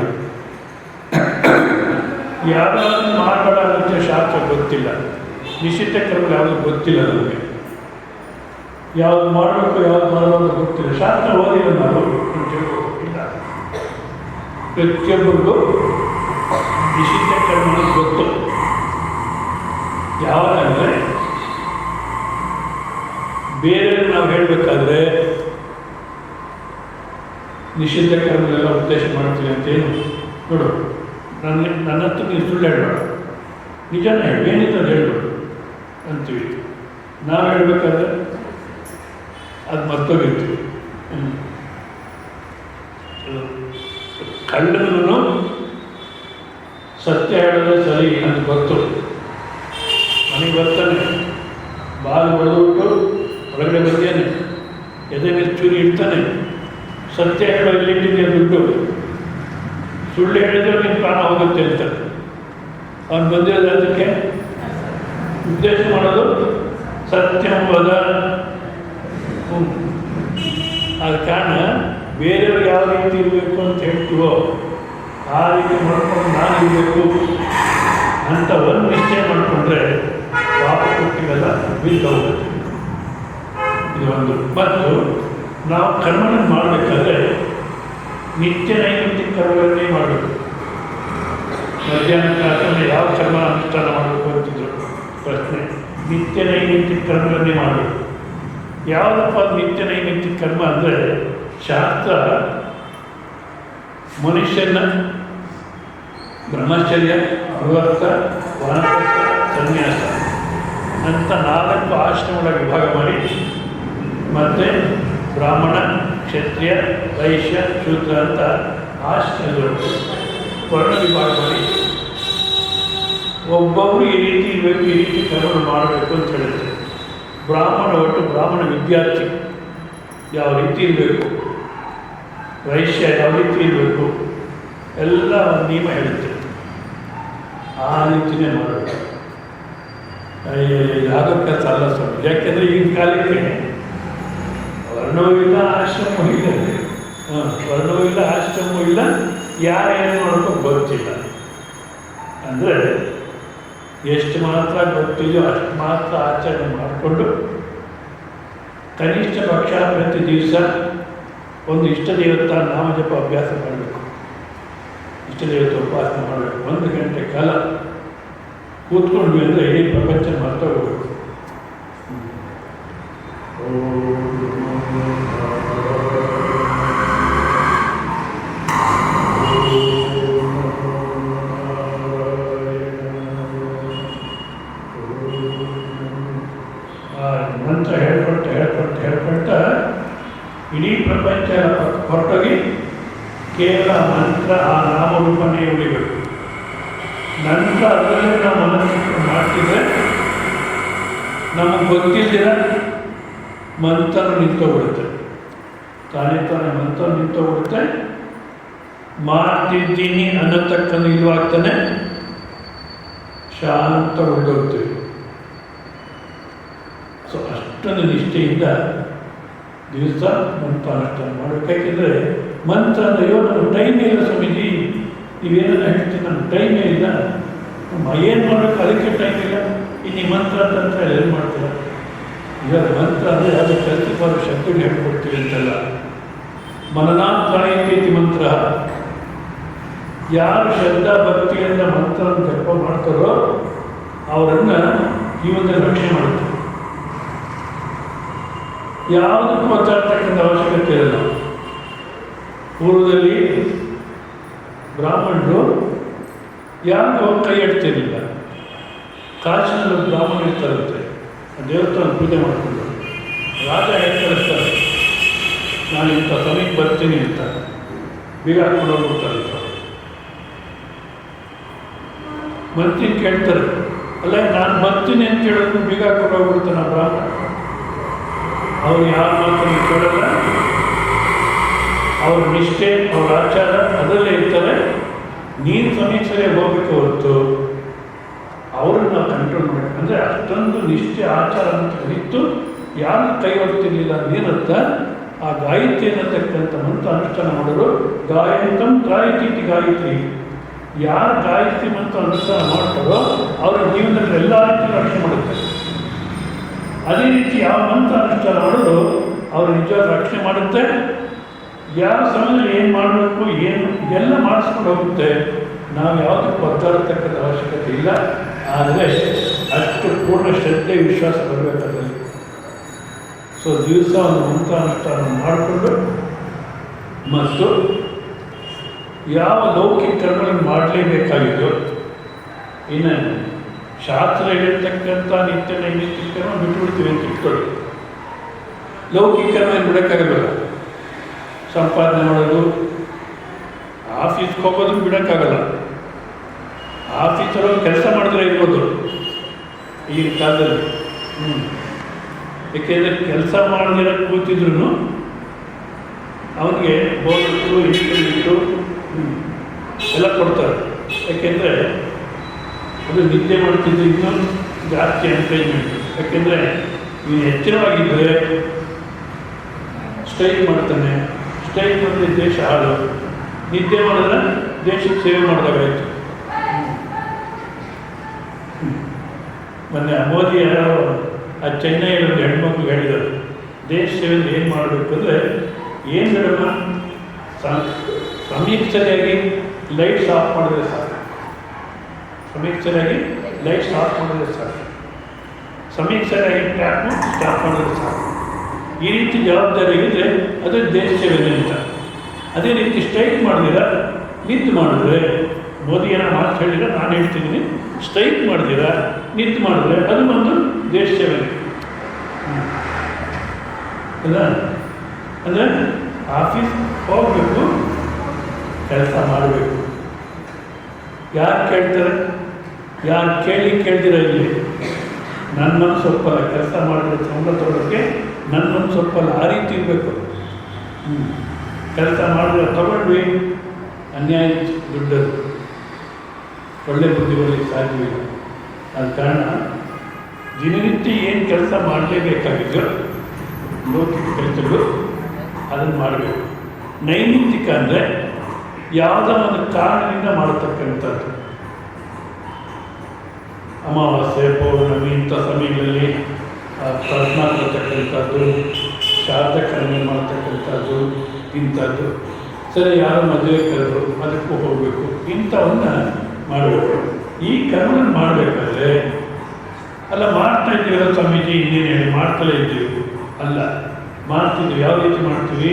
Speaker 1: ಯಾವುದಾದ್ರೂ ಮಾಡಬೇಡ ಅಂತ ಶಾಸ್ತ್ರ ಗೊತ್ತಿಲ್ಲ, ನಿಶ್ಚಿತ ಕ್ರಮ ಯಾವುದು ಗೊತ್ತಿಲ್ಲ ನಮಗೆ, ಯಾವ್ದು ಮಾಡಬೇಕು ಯಾವ್ದು ಮಾಡಬಾರ್ದು ಗೊತ್ತಿಲ್ಲ, ಶಾಸ್ತ್ರ ಓದಿಲ್ಲ ನಾವು ಇಲ್ಲ. ಪ್ರತಿಯೊಬ್ಬರಿಗೂ ನಿಶ್ಚಿತ ಕರ್ಮ ಗೊತ್ತು. ಯಾವಾಗಂದರೆ ಬೇರೆ ನಾವು ಹೇಳಬೇಕಾದ್ರೆ ನಿಷಿದ್ಧ ಕರ್ಮಗಳೆಲ್ಲ ಉದ್ದೇಶ ಮಾಡ್ತೀವಿ ಅಂತೇನು ನೋಡು. ನನ್ನ ಹತ್ರ ನೀನು ಸುಳ್ಳು ಹೇಳಬೇಡ, ನಿಜನ ಹೇಳಿ, ಏನಿದ್ರು ಹೇಳ್ಬೇಡು ಅಂತೀವಿ. ನಾವು ಹೇಳಬೇಕಾದ್ರೆ ಅದು ಮರ್ತೋಗಿರ್ತೀವಿ. ಕಳ್ಳನು ಸತ್ಯ ಹೇಳೋದೇ ಸರಿ ಅಂತ ಗೊತ್ತು. ಮನೆಗೆ ಬರ್ತಾನೆ, ಬಾಲ್ ಹೊಡೆದ್ಬಿಟ್ಟು ಹೊರಗಡೆ ಬರ್ತಾನೆ, ಎದೆ ಮೇಲೆ ಚೂರಿ ಇಡ್ತಾನೆ. ಸತ್ಯ ಹೇಳೋ ಎಲ್ಲಿಟ್ಟಿದೆಯಾ ದುಡ್ಡು, ಸುಳ್ಳು ಹೇಳಿದ್ರೆ ನಿನ್ನ ಪ್ರಾಣ ಹೋಗುತ್ತೆ ಅಂತಾರೆ. ಅವನು ಬಂದಿರೋದು ಅದಕ್ಕೆ ಉದ್ದೇಶ ಮಾಡೋದು ಸತ್ಯಂಬದ. ಆದ ಕಾರಣ ಬೇರೆಯವ್ರು ಯಾವ ರೀತಿ ಇರಬೇಕು ಅಂತ ಹೇಳ್ತೀವೋ ಆ ರೀತಿ ಮಾಡ್ಕೊಂಡು ನಾನು ಇರಬೇಕು ಅಂತ ಒಂದು ನಿಶ್ಚಯ ಮಾಡಿಕೊಂಡ್ರೆ ಪಾಪ ಕೊಟ್ಟಿಗೆಲ್ಲ ಬೀಳ್ತಾ ಹೋಗುತ್ತೆ. ಇದು ಒಂದು. ಮತ್ತು ನಾವು ಕರ್ಮನ ಮಾಡಬೇಕಾದ್ರೆ ನಿತ್ಯ ನೈಮಿತ್ತಿಕ ಕರ್ಮಗಳನ್ನೇ ಮಾಡಬೇಕು. ಮಧ್ಯಾಹ್ನ ಕ್ಲಾಸಲ್ಲಿ ಯಾವ ಕರ್ಮ ಅನುಷ್ಠಾನ ಮಾಡಬೇಕು ಅಂತಿದ್ರು ಪ್ರಶ್ನೆ. ನಿತ್ಯ ನೈಮಿತ್ತಿಕ ಕರ್ಮಗಳನ್ನೇ ಮಾಡಬೇಕು. ಯಾವುದಪ್ಪ ನಿತ್ಯ ನೈಮಿತ್ತಿಕ ಕರ್ಮ ಅಂದರೆ, ಶಾಸ್ತ್ರ ಮನುಷ್ಯನ ಬ್ರಹ್ಮಚರ್ಯ, ಗೃಹಸ್ಥ, ವಾನಪ್ರಸ್ಥ, ಸನ್ಯಾಸ ಅಂತ 4 ಆಶ್ರಮಗಳ ವಿಭಾಗ ಮಾಡಿ, ಮತ್ತು ಬ್ರಾಹ್ಮಣ, ಕ್ಷತ್ರಿಯ, ವೈಶ್ಯ, ಶೂದ್ರ ಅಂತ ಆಶ್ರಮಗಳು ವರ್ಣ ವಿಭಾಗ ಮಾಡಿ ಒಬ್ಬೊಬ್ಬರು ಈ ರೀತಿ ಇರಬೇಕು, ಈ ರೀತಿ ಕರ್ಮ ಮಾಡಬೇಕು ಅಂತ ಹೇಳುತ್ತೆ. ಬ್ರಾಹ್ಮಣ ವಿದ್ಯಾರ್ಥಿ ಯಾವ ರೀತಿ ಇರಬೇಕು, ವೈಶ್ಯ ಯಾವ ರೀತಿ ಇರಬೇಕು, ಎಲ್ಲ ಒಂದು ನಿಯಮ ಹೇಳುತ್ತೆ. ಆ ರೀತಿಯೇ ಮಾಡಬೇಕು. ಯಾವುದೋ ಕೆಲಸ ಅಲ್ಲ ಸ್ವಾಮಿ. ಯಾಕೆಂದರೆ ಈಗಿನ ಕಾಲಕ್ಕೆ ವರ್ಣವೂ ಇಲ್ಲ, ಆಶ್ರಮವೂ ಇಲ್ಲ. ವರ್ಣವೂ ಇಲ್ಲ, ಆಶ್ರಮವೂ ಇಲ್ಲ, ಯಾರೇನು ಮಾಡೋಕ್ಕೂ ಗೊತ್ತಿಲ್ಲ. ಅಂದರೆ ಎಷ್ಟು ಮಾತ್ರ ಗೊತ್ತಿದೆಯೋ ಅಷ್ಟು ಮಾತ್ರ ಆಚರಣೆ ಮಾಡಿಕೊಂಡು ಕನಿಷ್ಠ ಪಕ್ಷ ಪ್ರತಿ ದಿವಸ ಒಂದು ಇಷ್ಟ ದೇವತಾ ನಾಮಜಪ ಅಭ್ಯಾಸ ಮಾಡಬೇಕು. ಇಷ್ಟ ದೇವತೆ ಉಪಾಸನೆ ಮಾಡಬೇಕು. 1 ಗಂಟೆ ಕಾಲ ಕೂತ್ಕೊಂಡ್ವಿ ಅಂದರೆ ಇಡೀ ಪ್ರಪಂಚ ಮರ್ತೋಗ್ಬೇಕು. ಮಂತ್ರ ಹೇಳ್ಕೊಳ್ತಾ ಇಡೀ ಪ್ರಪಂಚ ಹೊರಟೋಗಿ ಕೇವಲ ಮಂತ್ರ ಆ ನಾಮರೂಪನೇ ಉಳಿಬೇಕು. ನಂತರ ಅದರಲ್ಲೇ ನಾವು ಮನಸ್ಸು ಮಾಡ್ತಿದ್ರೆ ನಮಗೆ ಗೊತ್ತಿದ್ದಿರ ಮಂತ್ರ ನಿಂತೋಗ್ಬಿಡುತ್ತೆ. ತಾನೇ ಮಂತ್ರ ನಿಂತೋಗ್ಬಿಡುತ್ತೆ. ಮಾಡ್ತಿದ್ದೀನಿ ಅನ್ನತಕ್ಕಂಥ ಇಲ್ವಾಗ್ತಾನೆ ಶಾಂತ ಉಳಿದೋಗ್ತೀವಿ. ಸೊ ಅಷ್ಟೊಂದು ನಿಷ್ಠೆಯಿಂದ ದಿವಸ ಮಂತ್ರ ಅನುಷ್ಠಾನ ಮಾಡಬೇಕು. ಯಾಕೆಂದರೆ ಮಂತ್ರ ಅಂದರೆ ನಮಗೆ ಟೈಮೇ ಇಲ್ಲ ಸ್ವಾಮೀಜಿ, ನೀವೇನನ್ನ ಹೇಳ್ತೀನಿ, ನಮ್ಗೆ ಟೈಮೇ ಇಲ್ಲ, ಏನು ಮಾಡಬೇಕು ಅದಕ್ಕೆ ಟೈಮ್ ಇಲ್ಲ, ಇನ್ನು ಮಂತ್ರ ತಂತ್ರ ಏನು ಮಾಡ್ತೀರ? ಈಗ ಮಂತ್ರ ಅಂದರೆ ಯಾವುದೋ ಕೆಲಸಕ್ಕೆ ಬರೋ ಶಬ್ದ ಹೇಳ್ಕೊಡ್ತೀವಿ ಅಂತಲ್ಲ. ಮನನಾಂತರಾಯತಿ ಮಂತ್ರ. ಯಾರು ಶ್ರದ್ಧಾ ಭಕ್ತಿಯಿಂದ ಮಂತ್ರ ಜಪ ಮಾಡ್ತಾರೋ ಅವರನ್ನು ಜೀವನದಲ್ಲಿ ರಕ್ಷಣೆ ಮಾಡುತ್ತೆ. ಯಾವುದಕ್ಕೂ ಮಾತಾಡ್ತಕ್ಕಂಥ ಅವಶ್ಯಕತೆ ಇರಲ್ಲ. ಪೂರ್ವದಲ್ಲಿ ಬ್ರಾಹ್ಮಣರು ಯಾರಿಗೂ ಕೈ ಎಡ್ತಿರಲಿಲ್ಲ. ಕಾಶಿನಲ್ಲಿ ಬ್ರಾಹ್ಮಣ ಇರ್ತಾರಂತೆ, ದೇವಸ್ಥಾನ ಪೂಜೆ ಮಾಡಿಕೊಂಡು ರಾಜ ಹೇಳ್ತಾರೆ, ನಾನು ಇಂಥ ಸಮಯಕ್ಕೆ ಬರ್ತೀನಿ ಅಂತ ಬೀಗ ಹಾಕೊಂಡು ಹೋಗ್ಬಿಡ್ತಾರೆ. ಮಂತ್ರಿ ಕೇಳ್ತಾರೆ, ಅಲ್ಲ ನಾನು ಬರ್ತೀನಿ ಅಂತ ಹೇಳಿದ್ರು ಬೀಗ ಕೊಡೋಗ್ಬಿಡ್ತಾನ ಬ್ರಾಹ್ಮಣ. ಅವ್ರು ಯಾವ ಮಾತನ್ನು ಕೇಳಲ್ಲ, ಅವ್ರ ನಿಷ್ಠೆ ಅವ್ರ ಆಚಾರ ಅದರಲ್ಲೇ ಇರ್ತಾರೆ. ನೀನು ಸಮೀಕ್ಷೆಗೆ ಹೋಗ್ಬೇಕು ಹೊರತು ಅವ್ರನ್ನ ನಾವು ಕಂಟ್ರೋಲ್ ಮಾಡಬೇಕು. ಅಂದರೆ ಅಷ್ಟೊಂದು ನಿಷ್ಠೆ ಆಚಾರ ಅಂತ ಇತ್ತು, ಯಾರು ಕೈ ಹೊಡ್ತಿರ್ಲಿಲ್ಲ. ಏನಂತ ಆ ಗಾಯತ್ರಿ ಅನ್ನತಕ್ಕಂಥ ಮಂತ್ರ ಅನುಷ್ಠಾನ ಮಾಡೋರು ಗಾಯಂತಂ ಗಾಯತೀತಿ ಗಾಯತ್ರಿ. ಯಾರು ಗಾಯತ್ರಿ ಮಂತ್ರ ಅನುಷ್ಠಾನ ಮಾಡ್ತಾರೋ ಅವರ ಜೀವನದಲ್ಲಿ ಎಲ್ಲ ರೀತಿ ರಕ್ಷಣೆ ಮಾಡುತ್ತೆ. ಅದೇ ರೀತಿ ಯಾವ ಮಂತ್ರ ಅನುಷ್ಠಾನ ಮಾಡೋದು ಅವರು ನಿಜವಾದ ರಕ್ಷಣೆ ಮಾಡುತ್ತೆ. ಯಾವ ಸಮಯದಲ್ಲಿ ಏನು ಮಾಡಬೇಕು ಏನು ಇದೆಲ್ಲ ಮಾಡಿಸ್ಕೊಂಡು ಹೋಗುತ್ತೆ. ನಾವು ಯಾವುದಕ್ಕೂ ಒದ್ದಾಡತಕ್ಕಂಥ ಅವಶ್ಯಕತೆ ಇಲ್ಲ. ಆದರೆ ಅಷ್ಟು ಪೂರ್ಣ ಶ್ರದ್ಧೆ ವಿಶ್ವಾಸ ಬರಬೇಕಾದಲ್ಲಿ ಸೊ ದಿವಸ ಒಂದು ಮಂತ್ರಾನುಷ್ಠಾನ ಮಾಡಿಕೊಂಡು ಮತ್ತು ಯಾವ ಲೌಕಿಕ ಕರ್ಮಗಳನ್ನು ಮಾಡಲೇಬೇಕಾಗಿದ್ದು, ಇನ್ನು ಶಾಸ್ತ್ರ ಹೇಳಿರ್ತಕ್ಕಂಥ ನಿತ್ಯ ನೈಮಿತ್ತಿಕ ಕರ್ಮ ಬಿಟ್ಬಿಡ್ತೀವಿ ಅಂತ ಇಟ್ಕೊಳ್ಳಿ. ಲೌಕಿಕ ಕರ್ಮ ಬಿಡೋಕ್ಕಾಗಲ್ಲ. ಸಂಪಾದನೆ ಮಾಡೋದು, ಆಫೀಸ್ಗೆ ಹೋಗೋದು ಬಿಡೋಕ್ಕಾಗಲ್ಲ. ಆಫೀಸರು ಕೆಲಸ ಮಾಡಿದ್ರೆ ಇರ್ಬೋದು ಈಗಿನ ಕಾಲದಲ್ಲಿ. ಏಕೆಂದರೆ ಕೆಲಸ ಮಾಡದಿರ ಕೂತಿದ್ರು ಅವನಿಗೆ ಬೋನಸ್ಸು ಇಷ್ಟು ಎಲ್ಲ ಕೊಡ್ತಾರೆ. ಯಾಕೆಂದರೆ ಅದು ನಿದ್ದೆ ಮಾಡ್ತಿದ್ದು ಇನ್ನೂ ಜಾಸ್ತಿ ಎಂಕರೇಜ್ಮೆಂಟ್. ಯಾಕೆಂದರೆ ನೀನು ಎಚ್ಚರವಾಗಿದ್ದರೆ ಸ್ಟ್ರೈಕ್ ಮಾಡ್ತಾನೆ. ಸ್ಟ್ರೈಕ್ ಮಾಡಿದ್ರೆ ದೇಶ ಹಾಳು, ನಿದ್ದೆ ಮಾಡಿದ್ರೆ ದೇಶಕ್ಕೆ ಸೇವೆ ಮಾಡಿದಾಗಾಯಿತು. ಮೊನ್ನೆ ಮೋದಿ ಯಾರೋ ಆ ಚೆನ್ನೈಯಲ್ಲಿ ಒಂದು ಹೆಣ್ಮಕ್ಳು ಹೇಳಿದರು, ದೇಶ ಸೇವೆಯಲ್ಲಿ ಏನು ಮಾಡಬೇಕು ಅಂದರೆ ಏನು ಹೇಳೋಣ, ಸಮಯಕ್ಕೆ ಸರಿಯಾಗಿ ಲೈಟ್ಸ್ ಆಫ್ ಮಾಡಿದ್ರೆ ಸಾಕು. ಸಮಯಕ್ಕೆ ಸರಿಯಾಗಿ ಲೈಟ್ಸ್ ಆಫ್ ಮಾಡಿದ್ರೆ ಸಾಕು. ಸಮಯಕ್ಕೆ ಸರಿಯಾಗಿ ಟ್ಯಾಪ್ ಸ್ಟಾಪ್ ಮಾಡಿದ್ರೆ ಸಾಕು. ಈ ರೀತಿ ಜವಾಬ್ದಾರಿ ಇದ್ದರೆ ಅದು ದೇಶ ಸೇವೆ ಅಂತ. ಅದೇ ರೀತಿ ಸ್ಟ್ರೈಕ್ ಮಾಡಿದಿರ ನಿಂತು ಮಾಡಿದ್ರೆ, ಮೋದಿಯನ್ನ ಮಾತು ಹೇಳಿದ್ರೆ ನಾನು ಹೇಳ್ತಿದ್ದೀನಿ, ಸ್ಟ್ರೈಕ್ ಮಾಡಿದಿರ ನಿಂತು ಮಾಡಿದ್ರೆ ಅದು ಒಂದು ದೇಶ ಸೇವೆ ಅಲ್ಲ. ಅಂದರೆ ಆಫೀಸ್ ಹೋಗಬೇಕು, ಕೆಲಸ ಮಾಡಬೇಕು. ಯಾರು ಕೇಳ್ತಾರೆ? ಯಾರು ಕೇಳ್ದಿರ ಇಲ್ಲಿ ನನ್ನ ಮನಸ್ಸು ಒಪ್ಪಲ್ಲ. ಕೆಲಸ ಮಾಡಿದ್ರೆ ಸಂಬಳ ತೊಗೊಳಕ್ಕೆ ನನ್ನ ಮನಸ್ಸು ಒಪ್ಪಲ್ಲ. ಆ ರೀತಿ ಇರಬೇಕು. ಕೆಲಸ ಮಾಡಿದ್ರೆ ತಗೊಂಡ್ವಿ, ಅನ್ಯಾಯ ದುಡ್ಡದು, ಒಳ್ಳೆ ಬುದ್ಧಿ ಬರಲಿಕ್ಕೆ ಸಾಧ್ಯವಿಲ್ಲ. ಆದ ಕಾರಣ ದಿನನಿತ್ಯ ಏನು ಕೆಲಸ ಮಾಡಲೇಬೇಕಾಗಿದ್ದು ಲೌಕಿಕ ಕೆಲಸಗಳು ಅದನ್ನು ಮಾಡಬೇಕು. ನೈಮಿತ್ತಿಕ ಅಂದರೆ ಯಾವುದೋ ಒಂದು ಕಾರಣದಿಂದ ಮಾಡತಕ್ಕಂಥದ್ದು. ಅಮಾವಾಸ್ಯೆ, ಪೌರ್ಣಮಿ ಇಂಥ ಸಮಯಗಳಲ್ಲಿ ಪ್ರಾರ್ಥನಾ ಮಾಡ್ತಕ್ಕಂಥದ್ದು, ಶಾರದ ಕರ್ಮ ಮಾಡ್ತಕ್ಕಂಥದ್ದು, ಇಂಥದ್ದು. ಸರಿ, ಯಾರೋ ಮದುವೆ ಕರೆದ್ರು ಅದಕ್ಕೂ ಹೋಗಬೇಕು, ಇಂಥವನ್ನ ಮಾಡಬೇಕು. ಈ ಕರ್ಮವನ್ನು ಮಾಡಬೇಕಾದ್ರೆ ಅಲ್ಲ ಮಾಡ್ತಾ ಇದ್ದೀವಲ್ಲ ಸ್ವಾಮೀಜಿ ಇನ್ನೇನು ಹೇಳಿ ಮಾಡ್ತಲೇ ಇದ್ದೀವಿ ಅಲ್ಲ, ಮಾಡ್ತಿದ್ವಿ. ಯಾವ ರೀತಿ ಮಾಡ್ತೀವಿ?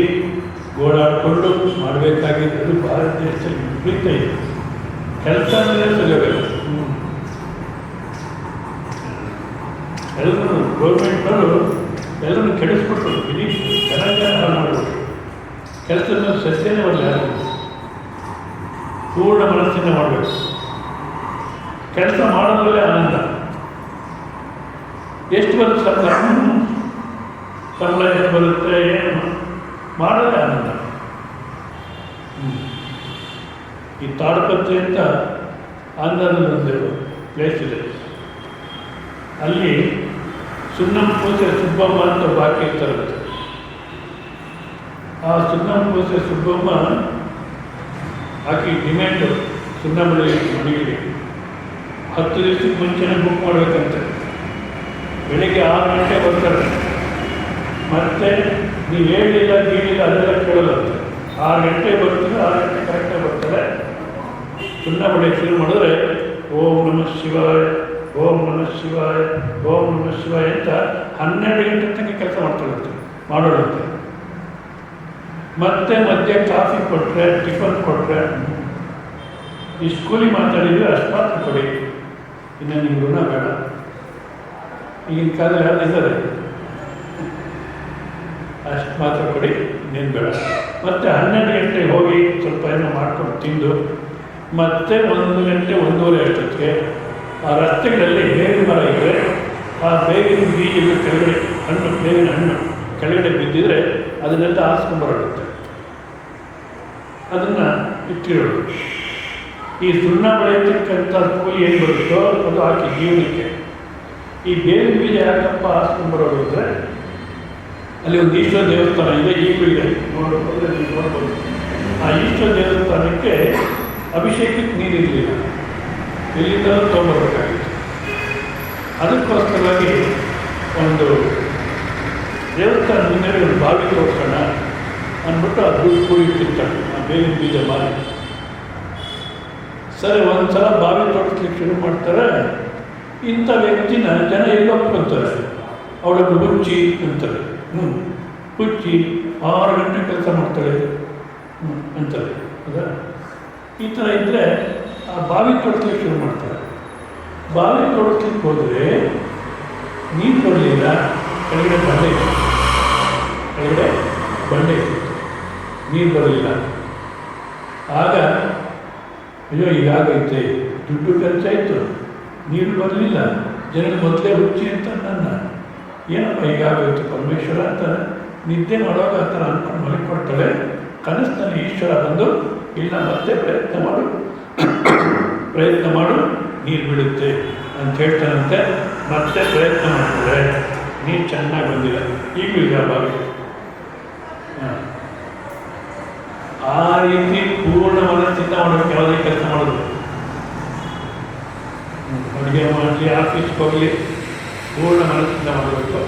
Speaker 1: ಗೋಳಾಡಿಕೊಂಡು ಮಾಡಬೇಕಾಗಿದ್ದು. ಅದು ಭಾರತ ದೇಶದಲ್ಲಿ ವಿಪರೀತ ಇದೆ. ಕೆಲಸ ಅಂದರೆ ಸರಿಯಬೇಕು. ಎಲ್ಲರೂ ಗೌರ್ಮೆಂಟ್ನವರು ಎಲ್ಲರನ್ನು ಕೆಡಿಸ್ಬಿಟ್ರು, ಇಡೀ ಚೆನ್ನಾಗಿ ಹಾಳು ಮಾಡಬೇಕು. ಕೆಲಸದ ಮೇಲೆ ಶ್ರದ್ಧೆನೇ ಬರಲಿ, ಯಾರು ಪೂರ್ಣ ಮನಸ್ಸಿಂದ ಮಾಡಬೇಕು. ಕೆಲಸ ಮಾಡೋದ್ರಲ್ಲೇ ಆನಂದ. ಎಷ್ಟು ಬರುತ್ತೆ ಸಂಬಳ? ಸಂಬಳ ಎಷ್ಟು ಬರುತ್ತೆ? ಏನು ಮಾಡೋದೇ ಆನಂದ. ಈ ತಾಡಪತ್ರೆ ಅಂತ ಆಂಧ್ರದಲ್ಲಿ ಒಂದು ಪ್ಲೇಸ್ ಇದೆ. ಅಲ್ಲಿ ಸುಣ್ಣಪೂಸೆ ಸುಬ್ಬಮ್ಮ ಅಂತ ಬಾಕಿ ಇರ್ತಾರಂತೆ. ಆ ಸುಣ್ಣಪೂಸೆ ಸುಬ್ಬಮ್ಮ ಆಕೆ ಡಿಮ್ಯಾಂಡು ಸುಣ್ಣಬಳಿ ಮನೆಗೆ 10 ದಿವಸಕ್ಕೆ ಮುಂಚೆನೇ ಬುಕ್ ಮಾಡಬೇಕಂತೆ. ಬೆಳಿಗ್ಗೆ 6 ಗಂಟೆ ಬರ್ತಾರೆ. ಮತ್ತೆ ನೀವು ಹೇಳಿಲ್ಲ ಗೀಳಿಲ್ಲ ಅದೆಲ್ಲ ಕೇಳೋದಂತೆ. 6 ಗಂಟೆ ಬರ್ತಾರೆ, 6 ಗಂಟೆ ಕರೆಕ್ಟಾಗಿ ಬರ್ತಾರೆ. ಸುಣ್ಣಬಳಿ ಶುರು ಮಾಡಿದ್ರೆ ಓಂ ನಮಃ ಶಿವಾಯ, ಓಂ ನಮಃ ಶಿವಾಯ, ಓಂ ನಮಃ ಶಿವಾಯ ಅಂತ 12 ಗಂಟೆ ತನಕ ಕೆಲಸ ಮಾಡೋದಂತೆ. ಮತ್ತೆ ಮಧ್ಯೆ ಕಾಫಿ ಕೊಟ್ಟರೆ, ಟಿಫನ್ ಕೊಟ್ಟರೆ, ಇಷ್ಟು ಕೂಲಿ ಮಾತಾಡಿದರೆ ಅಷ್ಟು ಮಾತ್ರ ಕೊಡಿ, ಇನ್ನು ನಿಮ್ಗೆ ಋಣ ಬೇಡ. ಈಗಿನ ಕಾಲದಲ್ಲಿ ಯಾರು ಇದ್ದಾರೆ? ಅಷ್ಟು ಮಾತ್ರ ಕೊಡಿ, ಇನ್ನೇನು ಬೇಡ. ಮತ್ತು 12 ಗಂಟೆಗೆ ಹೋಗಿ ಸ್ವಲ್ಪ ಏನೋ ಮಾಡ್ಕೊಂಡು ತಿಂದು ಮತ್ತೆ 1 ಗಂಟೆ 1:30 ಅಷ್ಟೊತ್ತಿಗೆ ಆ ರಸ್ತೆಗಳಲ್ಲಿ ಬೇವಿನ ಮರ ಇದ್ದರೆ ಆ ಬೇವಿನ ಬೀಜದ ಕೆಳಗಡೆ ಬೇವಿನ ಹಣ್ಣು ಕೆಳಗಡೆ ಬಿದ್ದಿದ್ರೆ ಅದನ್ನೆಲ್ಲ ಆರಿಸ್ಕೊಂಬರುತ್ತೆ. ಅದನ್ನು ಇಟ್ಟಿರೋದು. ಈ ಸುಣ್ಣ ಬೆಳೆಯತಕ್ಕಂಥ ಕೂಲಿ ಏನು ಬರುತ್ತೋ ಅದು ಹಾಕಿ ಜೀವನಕ್ಕೆ. ಈ ಬೇವಿನ ಬೀಜ ಯಾಕಪ್ಪ ಆರಿಸ್ಕೊಂಬರೋದು ಅಂದರೆ ಅಲ್ಲಿ ಒಂದು ಈಶ್ವರ ದೇವಸ್ಥಾನ ಇದೆ, ಈಗಲೂ ಇದೆ, ನೋಡ್ಬೋದು. ನೀವು ನೋಡ್ಬೋದು. ಆ ಈಶ್ವರ ದೇವಸ್ಥಾನಕ್ಕೆ ಅಭಿಷೇಕಕ್ಕೆ ನೀರಿರಲಿಲ್ಲ, ಎಲ್ಲಿಂದ ತೊಗೊಂಬರ್ಬೇಕಾಗಿತ್ತು. ಅದಕ್ಕೋಸ್ಕರವಾಗಿ ಒಂದು ದೇವಸ್ಥಾನ ಮುಂದೆ ಒಂದು ಬಾವಿ ತೋರ್ಸೋಣ ಅಂದ್ಬಿಟ್ಟು ಅದು ಕೂಡಿಟ್ಟಿರ್ತಾರೆ ಆ ಬೇವಿನ ಬೀಜ ಬಾವಿ. ಸರಿ, ಒಂದು ಸಲ ಬಾವಿ ತೋರಿಸ್ಲಿಕ್ಕೆ ಶುರು ಮಾಡ್ತಾರೆ. ಇಂಥ ವ್ಯಕ್ತಿನ ಜನ ಎಲ್ಲ ಒಪ್ಕೊಂತಾರೆ. ಅವಳನ್ನು ಹುಚ್ಚಿ ಅಂತಾರೆ. ಹುಚ್ಚಿ 6 ಗಂಟೆ ಕೆಲಸ ಮಾಡ್ತಾಳೆ ಅಂತಾರೆ. ಹೌದಾ? ಈ ಥರ ಇದ್ದರೆ ಆ ಬಾವಿ ತೋರಿಸ್ಲಿಕ್ಕೆ ಶುರು ಮಾಡ್ತಾರೆ. ಬಾವಿ ತೋರಿಸ್ಲಿಕ್ಕೆ ಹೋದರೆ ನೀರು ಬರಲಿಲ್ಲ, ಕೆಳಗಡೆ ಬಂಡೆ ಇತ್ತು, ಕೆಳಗಡೆ ಬಂಡೆ ಇತ್ತು, ನೀರು ಬರಲಿಲ್ಲ. ಆಗ ಅಯ್ಯೋ ಹೀಗಾಗೈತೆ, ದುಡ್ಡು ಖರ್ಚಾಯಿತು, ನೀರು ಬರಲಿಲ್ಲ, ಜನರು ಮೊದಲೇ ಹುಚ್ಚಿ ಅಂತ ನನ್ನ ಏನಪ್ಪ ಹೀಗಾಗೋಯ್ತು ಪರಮೇಶ್ವರ ಅಂತ ನಿದ್ದೆ ಮಾಡುವಾಗ ಆ ಥರ ಅಂದ್ಕೊಂಡು ಮಲಗಿಕೊಡ್ತಾಳೆ. ಕನಸಿನಲ್ಲಿ ಈಶ್ವರ ಬಂದು ಇಲ್ಲ ಮತ್ತೆ ಪ್ರಯತ್ನ ಮಾಡು ನೀರು ಬಿಡುತ್ತೆ ಅಂತ ಹೇಳ್ತಾನಂತೆ. ಮತ್ತೆ ಪ್ರಯತ್ನ ಮಾಡ್ತಾರೆ, ನೀರು ಚೆನ್ನಾಗಿ ಬಂದಿಲ್ಲ. ಈಗಲೂ ಈಗ ಬಾವಿ. ಆ ರೀತಿ ಪೂರ್ಣ ಮನಸ್ಸಿಂದ ಮಾಡೋಕ್ಕೆ ಯಾವುದೇ ಕೆಲಸ ಮಾಡೋದು, ಅಡುಗೆ ಮಾಡಲಿ, ಆಫೀಸ್ಗೆ ಹೋಗಲಿ, ಪೂರ್ಣ ಮನಸ್ಸಿಂದ ಮಾಡಬೇಕು.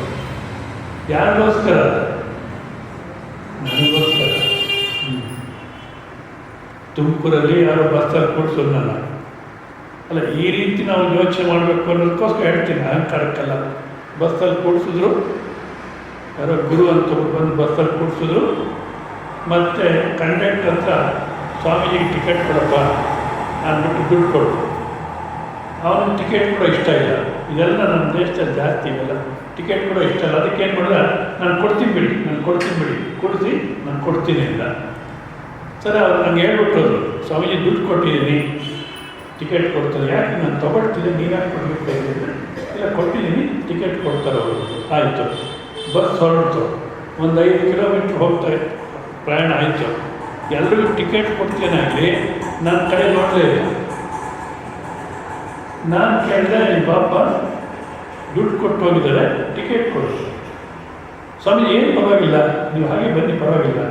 Speaker 1: ಯಾರಿಗೋಸ್ಕರ? ನನಗೋಸ್ಕರ. ತುಮಕೂರಲ್ಲಿ ಯಾರೋ ಬಸ್ಸಲ್ಲಿ ಕೂಡಿಸೋದು ನನ್ನ ಅಲ್ಲ. ಈ ರೀತಿ ನಾವು ಯೋಚನೆ ಮಾಡಬೇಕು ಅನ್ನೋದಕ್ಕೋಸ್ಕರ ಹೇಳ್ತೀನಿ, ಅಹಂಕಾರಕ್ಕಲ್ಲ. ಬಸ್ಸಲ್ಲಿ ಕೂಡಿಸಿದ್ರು, ಯಾರೋ ಗುರು ಅಂತ ಬಂದು ಬಸ್ಸಲ್ಲಿ ಕೂಡಿಸಿದ್ರು. ಮತ್ತು ಕಂಡಕ್ಟರ್ ಹತ್ರ ಸ್ವಾಮೀಜಿಗೆ ಟಿಕೆಟ್ ಕೊಡಪ್ಪ ಅಂದ್ಬಿಟ್ಟು ದುಡ್ಡು ಕೊಡು. ಅವನಿಗೆ ಟಿಕೆಟ್ ಕೂಡ ಇಷ್ಟ ಇಲ್ಲ. ಇದೆಲ್ಲ ನಮ್ಮ ದೇಶದಲ್ಲಿ ಜಾಸ್ತಿ ಇವೆಲ್ಲ. ಟಿಕೆಟ್ ಕೂಡ ಇಷ್ಟ ಇಲ್ಲ. ಅದಕ್ಕೇನು ಮಾಡಿದ, ನಾನು ಕೊಡ್ತೀನಿ ಬಿಡಿ, ಕೊಡಿಸಿ ನಾನು ಕೊಡ್ತೀನಿ ಅಂತ. ಸರಿ, ಅವ್ರು ನಂಗೆ ಹೇಳ್ಬಿಟ್ಟೋದು, ಸ್ವಾಮೀಜಿ ದುಡ್ಡು ಕೊಟ್ಟಿದ್ದೀನಿ, ಟಿಕೆಟ್ ಕೊಡ್ತಾರೆ. ಯಾಕೆ ನಾನು ತೊಗೊಳ್ತಿದ್ದೆ, ನೀವ್ಯಾಕೆ ಕೊಡಬೇಕಾಗಿದೆ ಅಂದರೆ, ಇಲ್ಲ ಕೊಟ್ಟಿದ್ದೀನಿ, ಟಿಕೆಟ್ ಕೊಡ್ತಾರೆ ಅವರು. ಆಯಿತು, ಬಸ್ ಹೊರಡ್ತು. ಒಂದು 5 ಕಿಲೋಮೀಟ್ರ್ ಹೋಗ್ತಾರೆ, ಪ್ರಯಾಣ ಆಯಿತು. ಎಲ್ರಿಗೂ ಟಿಕೆಟ್ ಕೊಡ್ತೇನಾಗಲಿ ನನ್ನ ಕಡೆ ನೋಡಲೇ ಇಲ್ಲ. ನಾನು ಕೇಳಿದೆ, ಪಾಪ ದುಡ್ಡು ಕೊಟ್ಟು ಹೋಗಿದ್ದಾರೆ, ಟಿಕೆಟ್ ಕೊಡು. ಸ್ವಾಮಿ ಏನು ಪರವಾಗಿಲ್ಲ, ನೀವು ಹಾಗೆ ಬನ್ನಿ ಪರವಾಗಿಲ್ಲ.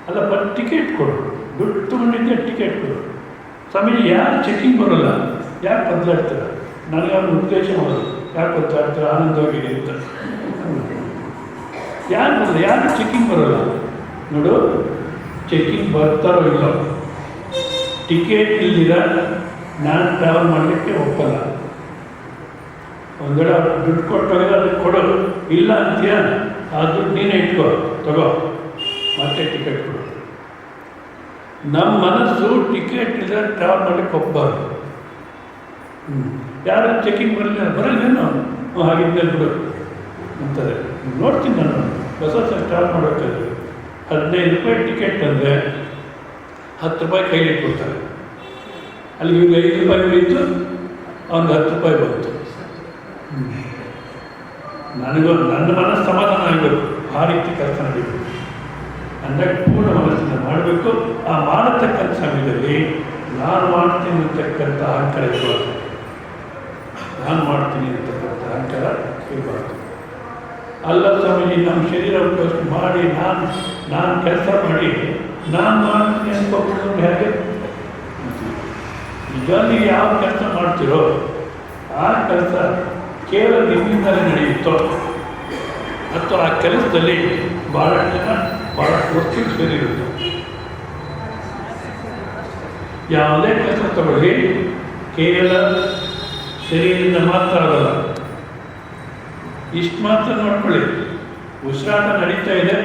Speaker 1: ಅಲ್ಲಪ್ಪ ಟಿಕೆಟ್ ಕೊಡು, ದುಡ್ಡು ತೊಗೊಂಡಿದ್ದೆ ಟಿಕೆಟ್ ಕೊಡು. ಸ್ವಾಮೀಜಿ ಯಾರು ಚೆಕಿಂಗ್ ಬರೋಲ್ಲ, ಯಾಕೆ ಬದಲಾಡ್ತಾರೆ? ನನಗೆ ಅವ್ರ ಉದ್ದೇಶ ಮಾಡೋದು, ಯಾಕೆ ಬದಲಾಡ್ತಾರೆ, ಆನಂದವಾಗಿದೆ ಅಂತ. ಯಾರು ಬರಲ್ಲ, ಯಾರು ಚೆಕಿಂಗ್ ಬರೋಲ್ಲ? ನೋಡು, ಚೆಕಿಂಗ್ ಬರ್ತಾರೋ ಇಲ್ಲ, ಟಿಕೆಟ್ ಇಲ್ದಿರ ನಾನು ಟ್ರಾವೆಲ್ ಮಾಡಲಿಕ್ಕೆ ಒಪ್ಪಲ್ಲ. ಒಂದು ವೇಳೆ ಅವ್ರು ದುಡ್ಡು ಕೊಟ್ಟೋಗಿದ್ರೆ ಅದಕ್ಕೆ ಕೊಡೋದು, ಇಲ್ಲ ಅಂತೀಯ, ಆ ದುಡ್ಡು ನೀನೇ ಇಟ್ಕೋ, ತಗೋ, ಮತ್ತೆ ಟಿಕೆಟ್ ಕೊಡು. ನಮ್ಮ ಮನಸ್ಸು ಟಿಕೆಟ್ ಇಲ್ಲದೆ ಟ್ರಾವೆಲ್ ಮಾಡಲಿಕ್ಕೆ ಒಪ್ಪಬಾರ್ದು. ಯಾರು ಚೆಕಿಂಗ್ ಬರಲ್ಲೇನೋ ಹಾಗಿದ್ದಲ್ಲಿ ಬಿಡು ಅಂತಾರೆ. ನೋಡ್ತೀನಿ ನಾನು ಬಸ್ಸಲ್ಲಿ ಟ್ರಾವೆಲ್ ಮಾಡಬೇಕಾದ್ರೆ 15 ರೂಪಾಯಿ ಟಿಕೆಟ್ ಅಂದರೆ 10 ರೂಪಾಯಿ ಕೈಲಿ ಕೊಡ್ತಾರೆ. ಅಲ್ಲಿ ಇವ್ರಿಗೆ 5 ರೂಪಾಯಿ ಉಳಿತು, ಅವ್ನಿಗೆ 10 ರೂಪಾಯಿ ಬಂತು. ನನ್ನ ಮನಸ್ಸು ಸಮಾಧಾನ ಆಗಬೇಕು, ಆ ರೀತಿ ಕೆಲಸ ನಡೀಬೇಕು. ಅಂದಾಗ ಪೂರ್ಣ ಮನಸ್ಸಿನ ಮಾಡಬೇಕು. ಆ ಮಾಡತಕ್ಕಂಥ ಸಮಯದಲ್ಲಿ ನಾನು ಮಾಡ್ತೀನಿ ಅಂತಕ್ಕಂಥ ಅಹಂಕಾರ ಇರಬಾರ್ದು. ನಾನು ಮಾಡ್ತೀನಿ ಅಂತಕ್ಕಂಥ ಅಹಂಕಾರ ಇರಬಾರ್ದು. ಅಲ್ಲ ಸ್ವಾಮೀಜಿ, ನಮ್ಮ ಶರೀರ ಉಪಯೋಗ ಮಾಡಿ ನಾನು ಕೆಲಸ ಮಾಡಿ ನಾನು ಮಾಡ್ತೀನಿ ಅನ್ಕೋಬಿಡೋದು ಹೇಗೆ? ನಿಜವಾಗಿ ಯಾವ ಕೆಲಸ ಮಾಡ್ತಿರೋ ಆ ಕೆಲಸ ಕೇವಲ ನಿಮ್ಮಿಂದಲೇ ನಡೆಯುತ್ತೋ, ಅಥವಾ ಆ ಕೆಲಸದಲ್ಲಿ ಭಾಳಷ್ಟು ಜನ ಭಾಳಷ್ಟು ವಸ್ತುಗಳು ಸೇರಿರುತ್ತೆ. ಯಾವುದೇ ಕೆಲಸ ತಗೊಳ್ಳಿ, ಕೇವಲ ಶರೀರದಿಂದ ಮಾತ್ರ ಆಗಲ್ಲ. ಇಷ್ಟು ಮಾತ್ರ ನೋಡ್ಕೊಳ್ಳಿ, ಉಸಿರಾಟ ನಡೀತಾ ಇದೆ,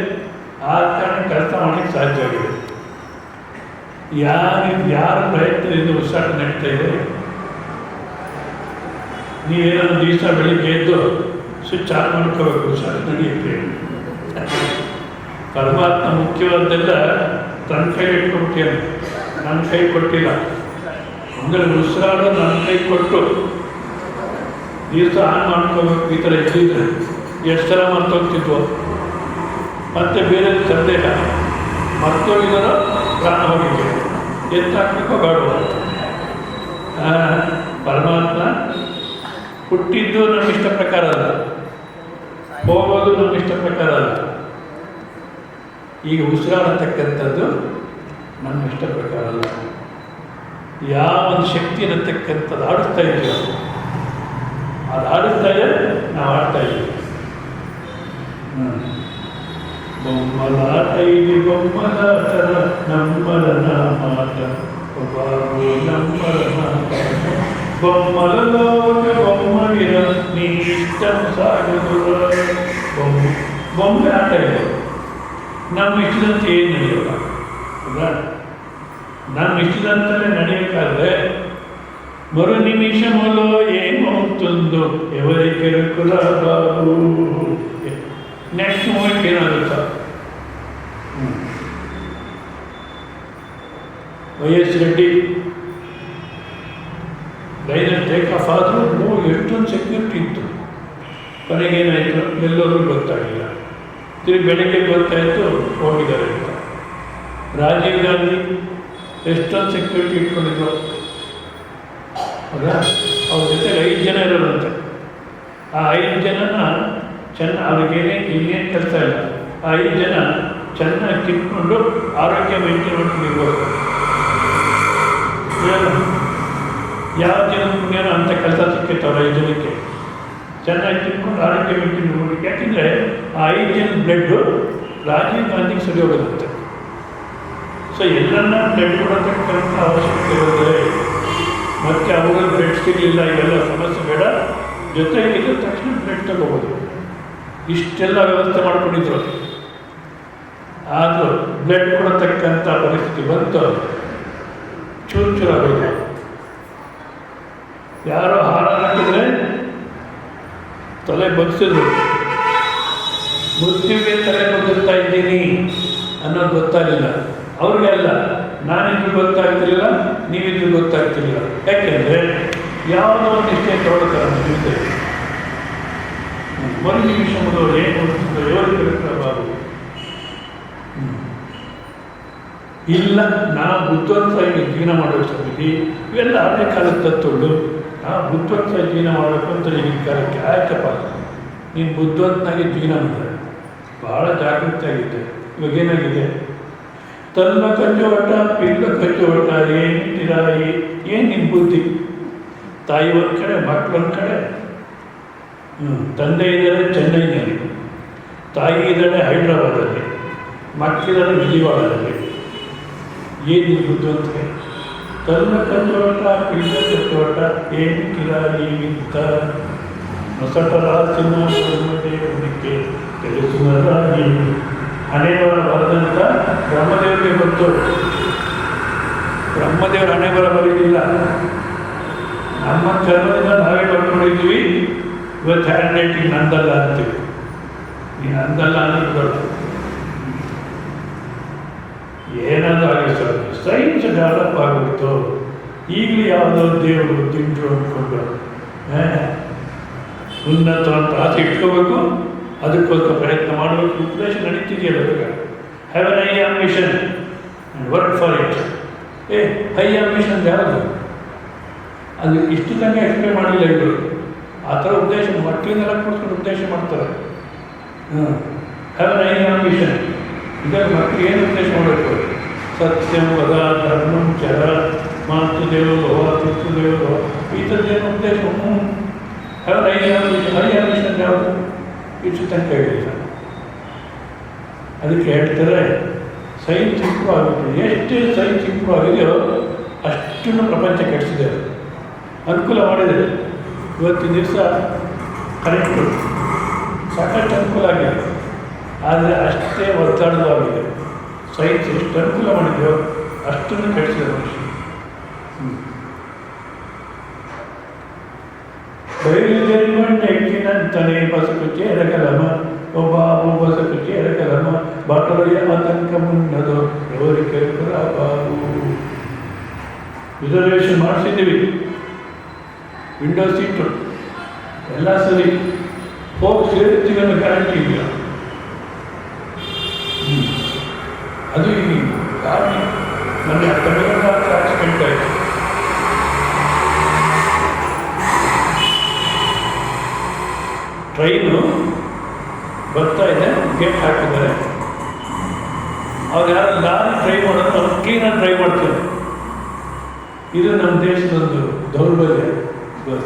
Speaker 1: ಆ ಕಾರಣ ಕೆಲಸ ಮಾಡಲಿಕ್ಕೆ ಸಾಧ್ಯವಾಗಿದೆ. ಯಾರ ಪ್ರಯತ್ನದಿಂದ ಉಸಿರಾಟ ನಡೀತಾ ಇದೆ? ನೀವೇನಾದ್ರು ದಿವಸ ಬೆಳಿಗ್ಗೆ ಎದ್ದು ಸ್ವಿಚ್ ಆನ್ ಮಾಡ್ಕೋಬೇಕು, ಉಸಿರಾಟ ನಡೆಯುತ್ತೆ. ಪರಮಾತ್ಮ ಮುಖ್ಯವಾದ್ದೆಲ್ಲ ತನ್ನ ಕೈ ಇಟ್ಕೊಬಿಟ್ಟಿಯಾನೆ, ನನ್ನ ಕೈ ಕೊಟ್ಟಿಲ್ಲ. ಅಂದರೆ ಉಸಿರಾಡೋ ನನ್ನ ಕೈ ಕೊಟ್ಟು ದಿವಸ ಆನ್ ಮಾಡ್ಕೋಬೇಕು. ಈ ಥರ ಇದ್ದಿದ್ರೆ ಎಷ್ಟು ಸಲ ಮರ್ತೋಗ್ತಿದ್ವು. ಮತ್ತು ಬೇರೆ ಸಂದೇಹ ಮರ್ತೋಗಿದಾರೋ ಪ್ರಾಣ ಹೋಗಿದ್ದೆ ಎತ್ತಾಕಬೇಕೋ ಬೇಡವ. ಪರಮಾತ್ಮ ಹುಟ್ಟಿದ್ದು ನಮ್ಮ ಇಷ್ಟ ಪ್ರಕಾರ ಅಲ್ಲ, ಹೋಗೋದು ನಮ್ಮ ಇಷ್ಟ ಪ್ರಕಾರ ಅಲ್ಲ. ಈಗ ಉಸಿರಾಡತಕ್ಕಂಥದ್ದು ನಮ್ಮ ಇಷ್ಟ ಪ್ರಕಾರ ಅಲ್ಲ. ಯಾವ ಒಂದು ಶಕ್ತಿ ಇರತಕ್ಕಂಥದ್ದು ಆಡಿಸ್ತಾ ಇದೆಯೋ ಅದು ಆಡಿಸ್ತಾ ಇದೆ, ನಾವು ಆಡ್ತಾ ಇದ್ದೀವಿ. ಬೊಮ್ಮಲಾಟ ಇಲ್ಲಿ ಬೊಮ್ಮಲಾಟರ ನಮ್ಮರನ ಮಾಟ ಬಾಬು ನಮ್ಮರನ ಬೊಮ್ಮಲೋ ಬೊಮ್ಮಗಿರ ನೀ ಇಷ್ಟ ಸಾಗುವ ಬೊಮ್ಮೆ ಆಟ ಇದೆ. ನಮ್ಮ ಇಷ್ಟದಂತೆ ಏನು ನಡೆಯೋಲ್ಲ ಅಲ್ಲ. ನಮ್ಮ ಇಷ್ಟದಂತಲೇ ನಡೆಯೋಕ್ಕಾದ್ರೆ ಮರು ನಿಮಿಷ ಮೊದಲು ಏಮೌತುಂದು ఎవరికెరుకుల బాబు. ನೆಕ್ಸ್ಟ್ ಮೂಮೆಂಟ್ ಏನಾಗುತ್ತಾ? ವೈಎಸ್ ರೆಡ್ಡಿ ಲೈನಲ್ಲಿ ಟೇಕ್ ಆಫ್ ಆದರೂ ಎಷ್ಟೊಂದು ಸೆಕ್ಯೂರಿಟಿ ಇತ್ತು. ಕೊನೆಗೇನಾಯಿತು ಎಲ್ಲರೂ ಗೊತ್ತಾಗಿಲ್ಲ. ತಿರುಗಿ ಬೆಳಗ್ಗೆ ಗೊತ್ತಾಯಿತು ಹೋಗಿದ್ದಾರೆ ಅಂತ. ರಾಜೀವ್ ಗಾಂಧಿ ಎಷ್ಟೊಂದು ಸೆಕ್ಯೂರಿಟಿ ಇಟ್ಕೊಂಡಿದ್ರು ಹೌದಾ? ಅವ್ರ ಜೊತೆಗೆ 5 ಜನ ಇರೋದಂತೆ. ಆ 5 ಜನನ ಅವ್ರಿಗೇನೇ ಇನ್ನೇನು ಕೆಲಸ ಇಲ್ಲ. ಆ 5 ಜನ ಚೆನ್ನಾಗಿ ತಿನ್ಕೊಂಡು ಆರೋಗ್ಯ ಮೇಂಟೈನ್ ಮಾಡ್ಕೊಂಡಿರ್ಬೋದು. ಯಾವ ಜನ ಪುಣ್ಯನೋ ಅಂಥ ಕೆಲಸ ಸಿಕ್ಕಿತ್ತು ಅವ್ರ 5 ಜನಕ್ಕೆ. ಚೆನ್ನಾಗಿ ತಿನ್ಕೊಂಡು ಆರೋಗ್ಯ ಮೇಂಟೈನ್ ಮಾಡ್ಬೇಕು. ಯಾಕೆಂದರೆ ಆ 5 ಜನದ ಬ್ಲಡ್ಡು ರಾಜೀವ್ ಗಾಂಧಿಗೆ ಸರಿ ಹೋಗೋದಂತೆ. ಸೊ ಎಲ್ಲರನ್ನ ಬ್ಲಡ್ ಕೊಡತಕ್ಕಂಥ ಅವಶ್ಯಕತೆ ಇರುತ್ತೆ. ಮತ್ತು ಅವುಗಳು ಬ್ಲಡ್ ಸಿಗಲಿಲ್ಲ, ಇವೆಲ್ಲ ಸಮಸ್ಯೆ ಬೇಡ, ಜೊತೆಗೆ ಇದ್ದ ತಕ್ಷಣ ಬ್ಲಡ್ ತಗೋಬೋದು. ಇಷ್ಟೆಲ್ಲ ವ್ಯವಸ್ಥೆ ಮಾಡ್ಕೊಂಡಿದ್ರು. ಆದರೂ ಬ್ಲಡ್ ಕೊಡತಕ್ಕಂಥ ಪರಿಸ್ಥಿತಿ ಬಂತು, ಚೂರಾಗೋದು. ಯಾರೋ ಹಾರ ಹಾಕಿದ್ರೆ ತಲೆ ಬಗ್ಸಿದ್ರು. ಮೃತ್ಯುವಿಗೆ ತಲೆ ಬಗ್ಗಿಸ್ತಾ ಇದ್ದೀನಿ ಅನ್ನೋದು ಗೊತ್ತಾಗಲಿಲ್ಲ ಅವ್ರಿಗೆ. ಅಲ್ಲ, ನಾನಿದ್ರು ಗೊತ್ತಾಗ್ತಿರಲಿಲ್ಲ, ನೀವಿದ್ರು ಗೊತ್ತಾಗ್ತಿರಲಿಲ್ಲ. ಯಾಕೆಂದರೆ ಯಾವುದೋ ಒಂದು ನಿಷ್ಠೆ ತೊಗೊಳ್ತಾರೆ ನಮ್ಮ ಜೀವಿತದಲ್ಲಿ. ಒಂದು ನಿಮಿಷ ಮೊದಲು ಏನು ಯೋಚಿಸಬೇಕು ಬಾಬು. ಇಲ್ಲ, ನಾವು ಬುದ್ಧಿವಂತರಾಗಿ ಜೀವನ ಮಾಡಬೇಕು ಸಮಿತಿ, ಇವೆಲ್ಲ ಹಳೆ ಕಾಲದ ತತ್ವಗಳು. ನಾವು ಬುದ್ಧಿವಂತರಾಗಿ ಜೀವನ ಮಾಡಬೇಕು ಅಂತ ಈಗಿನ ಕಾಲಕ್ಕೆ ಆಯ್ತಪ್ಪ, ನೀನು ಬುದ್ಧಿವಂತನಾಗಿ ಜೀವನ ಮಾಡಿದೆ, ಭಾಳ ಜಾಗೃತಿಯಾಗಿದ್ದೆ. ಇವಾಗೇನಾಗಿದೆ? ತನ್ನ ಕಚ್ಚೋಟ ಪಿಲ್ಲ ಕಚ್ಚೋಟ ಏನಿದ್ದೀರಾ? ಏನು ನಿಮ್ಮ ಬುದ್ಧಿ? ತಾಯಿ ಒಂದು ಕಡೆ, ಮಕ್ಕಳೊಂದು ಕಡೆ. ತಂದೆ ಇದ್ದಾರೆ ಚೆನ್ನೈನಲ್ಲಿ, ತಾಯಿ ಇದ್ದಾಳೆ ಹೈದ್ರಾಬಾದಲ್ಲಿ, ಮಕ್ಕಳಿದ್ದಾರೆ ವಿಜಯವಾಡದಲ್ಲಿ. ಏನು ನಿಮ್ಮ ಬುದ್ಧಿವಂತಿಕೆ? ತನ್ನ ಕಚ್ಚೋಟ ಪಿಲ್ಲ ಕಚ್ಚೋಟ ಏನಿದ್ದೀರಾ ಈಗಿಂತ ಹೊಸಟರ ಸಿಂಹಕ್ಕೆ ತಿಳಿಸುವರಾಗಿ ಹಣೆಬರ ಬರೆದಂತ ಬ್ರಹ್ಮದೇವರಿಗೆ ಗೊತ್ತು. ಬ್ರಹ್ಮದೇವರ ಹಣೆಬರ ಬರೀಲಿಲ್ಲ, ನಮ್ಮ ಕರ್ಮದಿಂದ ನಾವೇ ಬರ್ಕೊಂಡಿದ್ವಿ. ಇವತ್ತು ಹ್ಯಾಂಡ್ ರೈಟಿಂಗ್ ನಂದಲ್ಲ ಅಂತೀವಿ. ನೀನು ಅಂದಲ್ಲ ಅನ್ನೋದು ಬರ್ತದೆ. ಏನಾದರೂ ಆಗಿ ಸರ್ ಸೈನ್ಸ್ ಡೆವಲಪ್ ಆಗುತ್ತೋ. ಈಗಲೂ ಯಾವುದೋ ದೇವರು ದಿಂಡ್ರು ಅಂದ್ಕೊಂಡು ಉನ್ನತ ಅಂತ ಆಸೆ ಇಟ್ಕೋಬೇಕು, ಅದಕ್ಕೋಸ್ಕರ ಪ್ರಯತ್ನ ಮಾಡಬೇಕು. ಉಪದೇಶ ನಡೀತಿದೆಯಲ್ಲ ಇವಾಗ. Have an high ambition and work for it. High ambition ಯಾವುದು? ಅದು ಇಷ್ಟು ತನಕ ಎಕ್ಸ್ಪ್ಲೇನ್ ಮಾಡಿಲ್ಲ ಇವರು. ಆ ಥರ ಉದ್ದೇಶ ಮಕ್ಕಳನ್ನೆಲ್ಲ ಕೊಡ್ಸ್ಕೊಂಡು ಉದ್ದೇಶ ಮಾಡ್ತಾರೆ. Have an high ambition. ಇದರ ಮಕ್ಕಳು ಏನು ಉದ್ದೇಶ ಮಾಡಬೇಕು? ಸತ್ಯಂ ವದ ಧರ್ಮಂ ಚರ ಮಾತು ದೇವೋ ಪಿತೃ ದೇವೋ, ಈ ಥರದ್ದೇನು ಉದ್ದೇಶ? Have an high ambition. High ambition ಯಾವುದು? ಇಷ್ಟು ತನಕ ಹೇಳಿಲ್ಲ. ಅದಕ್ಕೆ ಹೇಳ್ತಾರೆ ಸೈನ್ಸ್ ಇಂಪ್ರೂವ್ ಆಗುತ್ತೆ. ಎಷ್ಟು ಸೈನ್ಸ್ ಇಂಪ್ರೂವ್ ಆಗಿದೆಯೋ ಅಷ್ಟನ್ನು ಪ್ರಪಂಚ ಕೆಡಿಸಿದೆ, ಅನುಕೂಲ ಮಾಡಿದೆ. ಇವತ್ತಿನ ದಿವಸ ಕರೆಕ್ಟು ಸಾಕಷ್ಟು ಅನುಕೂಲ ಆಗಿದೆ, ಆದರೆ ಅಷ್ಟೇ ಒತ್ತಡವಾಗಿದೆ. ಸೈನ್ಸ್ ಎಷ್ಟು ಅನುಕೂಲ ಮಾಡಿದೆಯೋ ಅಷ್ಟನ್ನು ಕೆಡಿಸಿದೆ ಮನುಷ್ಯ. ಬಯಲುದೇರಿಮಣ್ಣು ಎಕ್ಕಿನಂತನೇ ಬಸಕು ಚೇರಕಲಮ ಒಬ್ಬ ಬಸಕು ಚೇರಕಲಮ ಬಾಟಲೆಯ ಆತಂಕ ಮುನ್ನದು ఎవరికి బాబు. ರಿಸರ್ವೇಷನ್ ಮಾಡಿಸಿದ್ದೀವಿ, ವಿಂಡೋ ಸೀಟು ಎಲ್ಲ ಸರಿ, ಹೋಗಿ ಸೇರ್ತೀವಿ ಅನ್ನೋ ಗ್ಯಾರಂಟಿ ಇಲ್ಲ. ಅದು ಈ ಗಾಡಿ ನನ್ನ ತಮಿಳುನಾಡು ಆಕ್ಸಿಡೆಂಟ್ ಆಯಿತು. ಟ್ರೈನು ಬರ್ತಾ ಇದೆ, ಗೇಟ್ ಹಾಕಿದ್ದಾರೆ. ಅವ್ರು ಯಾರು ಲಾರಿ ಡ್ರೈವ್ ಮಾಡೋದು ಅವ್ರು ಕ್ಲೀನಾಗಿ ಡ್ರೈವ್ ಮಾಡ್ತಾರೆ. ಇದು ನಮ್ಮ ದೇಶದೊಂದು ದೌರ್ಬಲ್ಯ,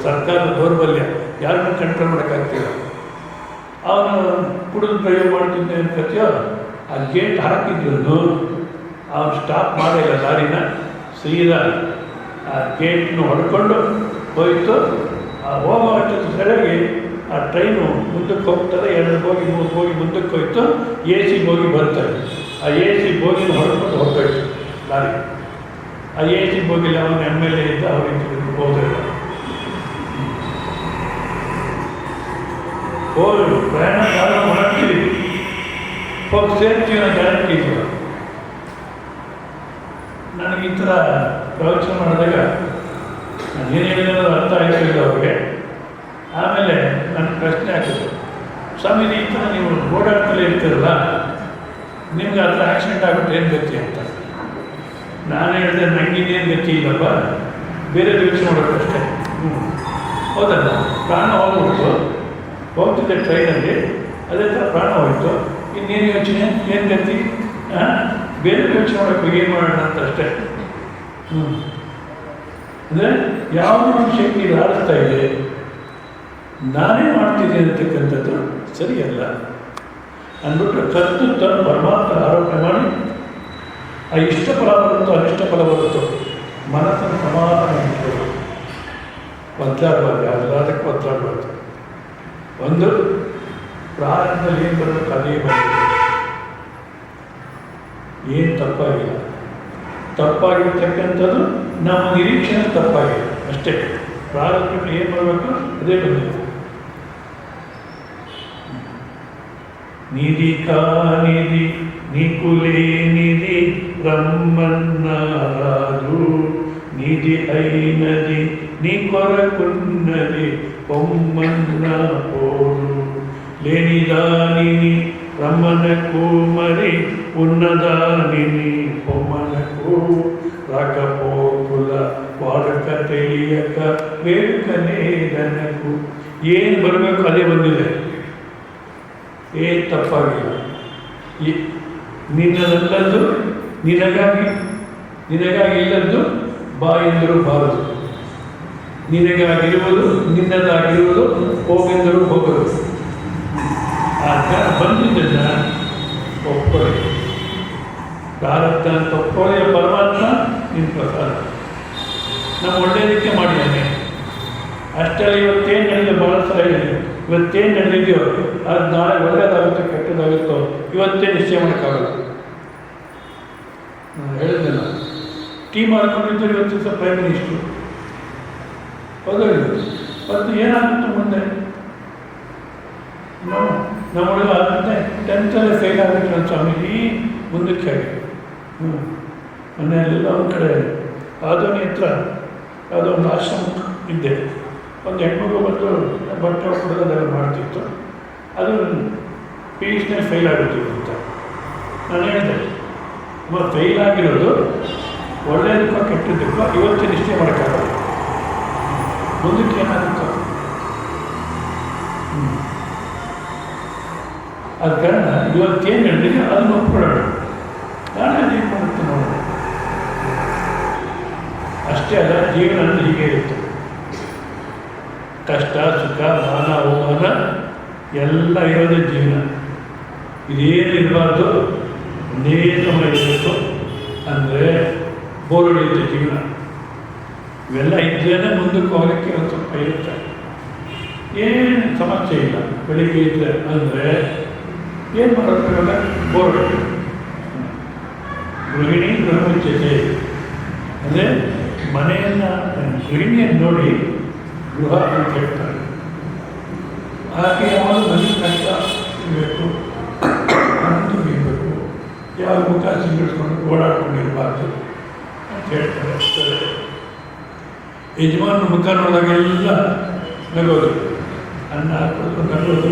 Speaker 1: ಸರ್ಕಾರದ ದೌರ್ಬಲ್ಯ, ಯಾರನ್ನೂ ಕಂಟ್ರೋಲ್ ಮಾಡೋಕ್ಕಾಗ್ತಿಲ್ಲ. ಅವನು ಕುಡಿದು ಡ್ರೈವ್ ಮಾಡ್ತಿದ್ದೆ ಅನ್ಕತ್ಯೋ, ಆ ಗೇಟ್ ಹಾಕಿದ್ರು ಅವನು ಸ್ಟಾಪ್ ಮಾಡಿಲ್ಲ ಲಾರಿನ, ಸೀದಾ ಆ ಗೇಟ್ನು ಹೊಡ್ಕೊಂಡು ಹೋಯಿತು. ಆ ಹೋಗೋ ಅಷ್ಟು ಸರಿಯಾಗಿ ಆ ಟ್ರೈನು ಮುಂದಕ್ಕೆ ಹೋಗ್ತದೆ, 2 ಬೋಗಿ 3 ಬೋಗಿ ಮುಂದಕ್ಕೆ ಹೋಯ್ತು, AC ಬೋಗಿ ಬರ್ತಾರೆ. ಆ AC ಬೋಗಿನ ಹೊಡ್ಕೊಂಡು ಹೋಗ್ತಾಯಿತ್ತು ಲಾರಿ. ಆ AC ಬೋಗಿಲಿ ಅವನು MLA ಇದ್ದ, ಅವ್ರಿಗೆ ಹೋದಿಲ್ಲ. ಹೋಗಿ ಪ್ರಯಾಣ ಕಾಲ ಮಾಡ್ತೀವಿ, ಹೋಗಿ ಸೇರ್ತೀವಿ ಅನ್ನೋ ಗ್ಯಾರಂಟಿ ಇಲ್ಲ. ನನಗೆ ಈ ಥರ ಪ್ರವಚನ ಮಾಡಿದಾಗ ನಾನು ಏನು ಹೇಳಿದ್ರು ಅರ್ಥ ಆಗಿರಲಿಲ್ಲ ಅವ್ರಿಗೆ. ಆಮೇಲೆ ನನ್ನ ಪ್ರಶ್ನೆ ಆಗ್ತದೆ, ಸ್ವಾಮಿ ಈ ಥರ ನೀವು ಓಡಾಡ್ತಲೇ ಇರ್ತೀರಲ್ಲ, ನಿಮ್ಗೆ ಆ ಥರ ಆಕ್ಸಿಡೆಂಟ್ ಆಗುತ್ತೆ ಏನು ಗತಿ ಅಂತ. ನಾನು ಹೇಳಿದೆ, ನನಗಿನ್ನೇನು ಗತಿ ಇಲ್ಲಪ್ಪ, ಬೇರೆ ಯೋಚನೆ ಮಾಡೋಕ್ಕಷ್ಟೇ. ಹೌದಲ್ಲ, ಪ್ರಾಣ ಹೋಗ್ತಿದ್ದೆ ಟ್ರೈನಲ್ಲಿ, ಅದೇ ಥರ ಪ್ರಾಣ ಹೋಯಿತು, ಇನ್ನೇನು ಯೋಚನೆ, ಏನು ಗತಿ, ಬೇರೆ ಯೋಚನೆ ಮಾಡೋಕ್ಕೆ ಏನು ಮಾಡೋಣ ಅಂತ ಅಷ್ಟೇ. ಅಂದರೆ ಯಾವುದೋ ಒಂದು ಶಕ್ತಿ ಆಡಿಸ್ತಾ ಇದೆ, ನಾನೇ ಮಾಡ್ತಿದ್ದೀನಿ ಅಂತಕ್ಕಂಥದ್ದು ಸರಿಯಲ್ಲ ಅಂದ್ಬಿಟ್ಟು ಕತ್ತು ತನ್ನ ಪರಮಾತ್ಮ ಆರೋಪಣೆ ಮಾಡಿ, ಆ ಇಷ್ಟ ಫಲ ಬರುತ್ತೋ ಅನಿಷ್ಟ ಫಲ ಬರುತ್ತೋ ಮನಸ್ಸನ್ನು ಸಮಾಧಾನ ಇಟ್ಕೊಳ್ಳೋದು, ಒದ್ದಾಡಬಾರ್ದು, ಯಾವುದಾದಕ್ಕೆ ಒದ್ದಾಡಬಾರ್ದು. ಒಂದು ಪ್ರಾರಂಭದಲ್ಲಿ ಏನು ಬರಬೇಕು ಅದೇ ಬರಬೇಕು, ಏನು ತಪ್ಪಾಗಿಲ್ಲ. ತಪ್ಪಾಗಿರ್ತಕ್ಕಂಥದ್ದು ನಮ್ಮ ನಿರೀಕ್ಷಣೆ ತಪ್ಪಾಗಿದೆ ಅಷ್ಟೇ. ಪ್ರಾರಂಭದಲ್ಲಿ ಏನು ಬರಬೇಕು ಅದೇ ಬಂದಿದೆ. ನಿಧಿ ಕಾನಿಧಿ ನಿಕುಲೇ ನಿಧಿ ಬ್ರಹ್ಮನ್ನಾರಾಧು ನಿಧಿ ಐನದಿ నీ కొరకున్నది పొమ్మన్న పోడు లేని దానిని రమ్మనకు మరి ఉన్నదానిని పొమ్మనకు రాకపోకుల వాడక తెలియక వేడుకనేదనకు. ಏನು ಬರಬೇಕು ಅದೇ ಬಂದಿದೆ, ಏನು ತಪ್ಪಾಗಿಲ್ಲ. ನಿನ್ನದಲ್ಲದ್ದು ನಿನಗಾಗಿ ಇಲ್ಲದ್ದು ಬಾಯೆಂದರೂ ಬಾರದು, ನಿನಗಾಗಿರುವುದು ನಿನ್ನದಾಗಿರುವುದು ಹೋಗೆಂದರೂ ಹೋಗರು. ಆಗ ಬಂದಿದ್ದನ್ನು ಒಪ್ಕೊಳ್ಳಿ, ಪ್ರಾರಬ್ಧ ಅಂತ ಒಪ್ಕೊಳ್ಳಿ. ಪರಮಾತ್ಮ ನಿನ್ನ ಪ್ರಸಾದ ನಮ್ಮ ಒಳ್ಳೆಯದಕ್ಕೆ ಮಾಡಿದ್ದಾನೆ ಅಷ್ಟೇ. ಇವತ್ತೇನು ನಡೆದಿದೆ ಭಾಳ ಸಲ ಹೇಳಿದೆ, ಇವತ್ತೇನು ನಡೆದಿದೆಯೋ ಅದು ನಾಳೆ ಒಳ್ಳೆಯದಾಗುತ್ತೋ ಕೆಟ್ಟದಾಗುತ್ತೋ ಇವತ್ತೇ ನಿಶ್ಚಯ ಮಾಡೋಕ್ಕಾಗಲ್ಲ. ಹೇಳಿದೆ ನಾನು, ಟೀಮ್ ಮಾಡ್ಕೊಂಡಿದ್ದರೆ ಇವತ್ತು ದಿವಸ ಪ್ರೈಮ್ ಮಿನಿಸ್ಟ್ರು ಹೌದಿಲ್ಲ, ಮತ್ತು ಏನಾಗುತ್ತೆ ಮುಂದೆ ನಮ್ಮೊಳಗೆ ಆಗುತ್ತೆ. 10th ಫೇಲ್ ಆಗುತ್ತೆ ನನ್ನ ಸ್ವಾಮೀಜಿ ಮುಂದಕ್ಕೆ ಆಗಿ. ಮನೆಯಲ್ಲೆಲ್ಲ ಒಂದು ಕಡೆ ಆದೋನಿ ಹತ್ರ ಯಾವುದೋ ಒಂದು ಆಶ್ರಮ ಇದ್ದೆ, ಒಂದು ಹೆಣ್ಮಗು ಬಂದು ಬಟ್ಟೆ ಕೊಡೋದೆಲ್ಲ ಮಾಡ್ತಿತ್ತು. ಅದು PhD ಫೇಲ್ ಆಗುತ್ತಿತ್ತು ಅಂತ ನಾನು ಹೇಳಿದೆ, ಫೇಲ್ ಆಗಿರೋದು ಒಳ್ಳೆಯದಕ್ಕೋ ಕೆಟ್ಟದ್ದಕ್ಕೋ ಇವತ್ತೇ ನಿಶ್ಚಯ ಮಾಡೋಕ್ಕಾಗಲ್ಲ, ಮುಂದಕ್ಕೆ ಏನಾಗುತ್ತೋ. ಅದ ಕಾರಣ ಇವತ್ತೇನು ಹೇಳಿದ್ರೆ ಅದನ್ನು ಒಪ್ಕೊಳ್ಳೋಣ, ನಾಳೆ ಅದೇನು ಮಾಡುತ್ತೆ ನೋಡೋಣ ಅಷ್ಟೇ. ಅಲ್ಲ, ಜೀವನ ಅಂದರೆ ಹೀಗೆ ಇರುತ್ತೆ, ಕಷ್ಟ ಸುಖ ಮಾನ ಅವಮಾನ ಎಲ್ಲ ಇರೋದೇ ಜೀವನ. ಇದೇನು ಇರಬಾರ್ದು, ಒಂದೇ ಸಮಯ ಇರಬೇಕು. ಅಂದರೆ ಬೋರ್ ಹೊಡೆಯುತ್ತೆ ಜೀವನ. ಇವೆಲ್ಲ ಇದ್ರೇ ಮುಂದಕ್ಕೆ ಹೋಗೋಕ್ಕೆ ಒಂದು ಸ್ವಲ್ಪ ಇರುತ್ತೆ, ಏನು ಸಮಸ್ಯೆ ಇಲ್ಲ. ಬೆಳಿಗ್ಗೆ ಇದ್ದರೆ ಅಂದರೆ ಏನು ಮಾಡೋಕ್ಕಾಗಲ್ಲ, ಬೋರ್ ಹೊಡೆಯುತ್ತೆ. ಗೃಹಿಣಿ ಗೃಹಮುಚ್ಚತೆ ಅಂದರೆ ಮನೆಯನ್ನು ಗೃಹಿಣಿಯನ್ನು ನೋಡಿ ಗೃಹ ಅಂತ ಹೇಳ್ತಾರೆ. ಆಕೆ ಯಾವಾಗ ಮನೆ ಕಷ್ಟ ಇರಬೇಕು, ಅಂತು ಇರಬೇಕು, ಯಾವ ಮುಖ ಸಿಂಗಿಸ್ಕೊಂಡು ಓಡಾಡ್ಕೊಂಡಿರಬಾರ್ದು ಅಂತ ಹೇಳ್ತಾರೆ. ಯಜಮಾನ ಮುಖ ನೋಡಿದಾಗೆಲ್ಲ ನಗೋದು, ಅನ್ನ ಹಾಕೋದು ನಗೋದು.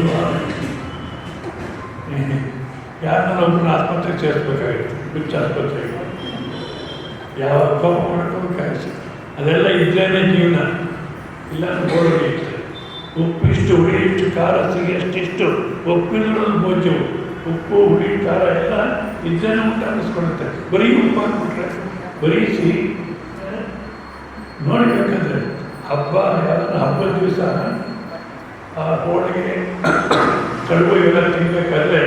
Speaker 1: ಯಾರನ್ನ ಒಬ್ಬರನ್ನ ಆಸ್ಪತ್ರೆಗೆ ಸೇರಿಸ್ಬೇಕಾಗಿತ್ತು, ಹುಚ್ಚ ಆಸ್ಪತ್ರೆಗೆ ಯಾವ ಕೋಪ ಮಾಡ್ಕೋಬೇಕಾಗಿತ್ತು. ಅದೆಲ್ಲ ಇದ್ರೇ ಜೀವನ, ಇಲ್ಲ ಬೋರ್ಗೆ ಇತ್ತು. ಉಪ್ಪಿಷ್ಟು, ಹುಳಿ ಇಷ್ಟು, ಖಾರ ಸಿಗಿ ಅಷ್ಟಿಷ್ಟು, ಉಪ್ಪಿನೊಳಗೆ ಭೋಜ್ಯವು, ಉಪ್ಪು ಹುಳಿ ಖಾರ ಎಲ್ಲ ಇದ್ರೇನೆ ಊಟ ಅನ್ನಿಸ್ಕೊಳುತ್ತೆ. ಬರೀ ಉಪ್ಪು ಹಾಕ್ಬಿಟ್ರೆ ಬರೀ ಸಿಹಿ. ನೋಡಬೇಕಾದ್ರೆ ಹಬ್ಬ, ಯಾವ್ದಾರ ಹಬ್ಬದ ದಿವಸ ಆ ಹೋಳಿಗೆ ಕಡುಬು ಇವೆಲ್ಲ ತಿನ್ಬೇಕಾದ್ರೆ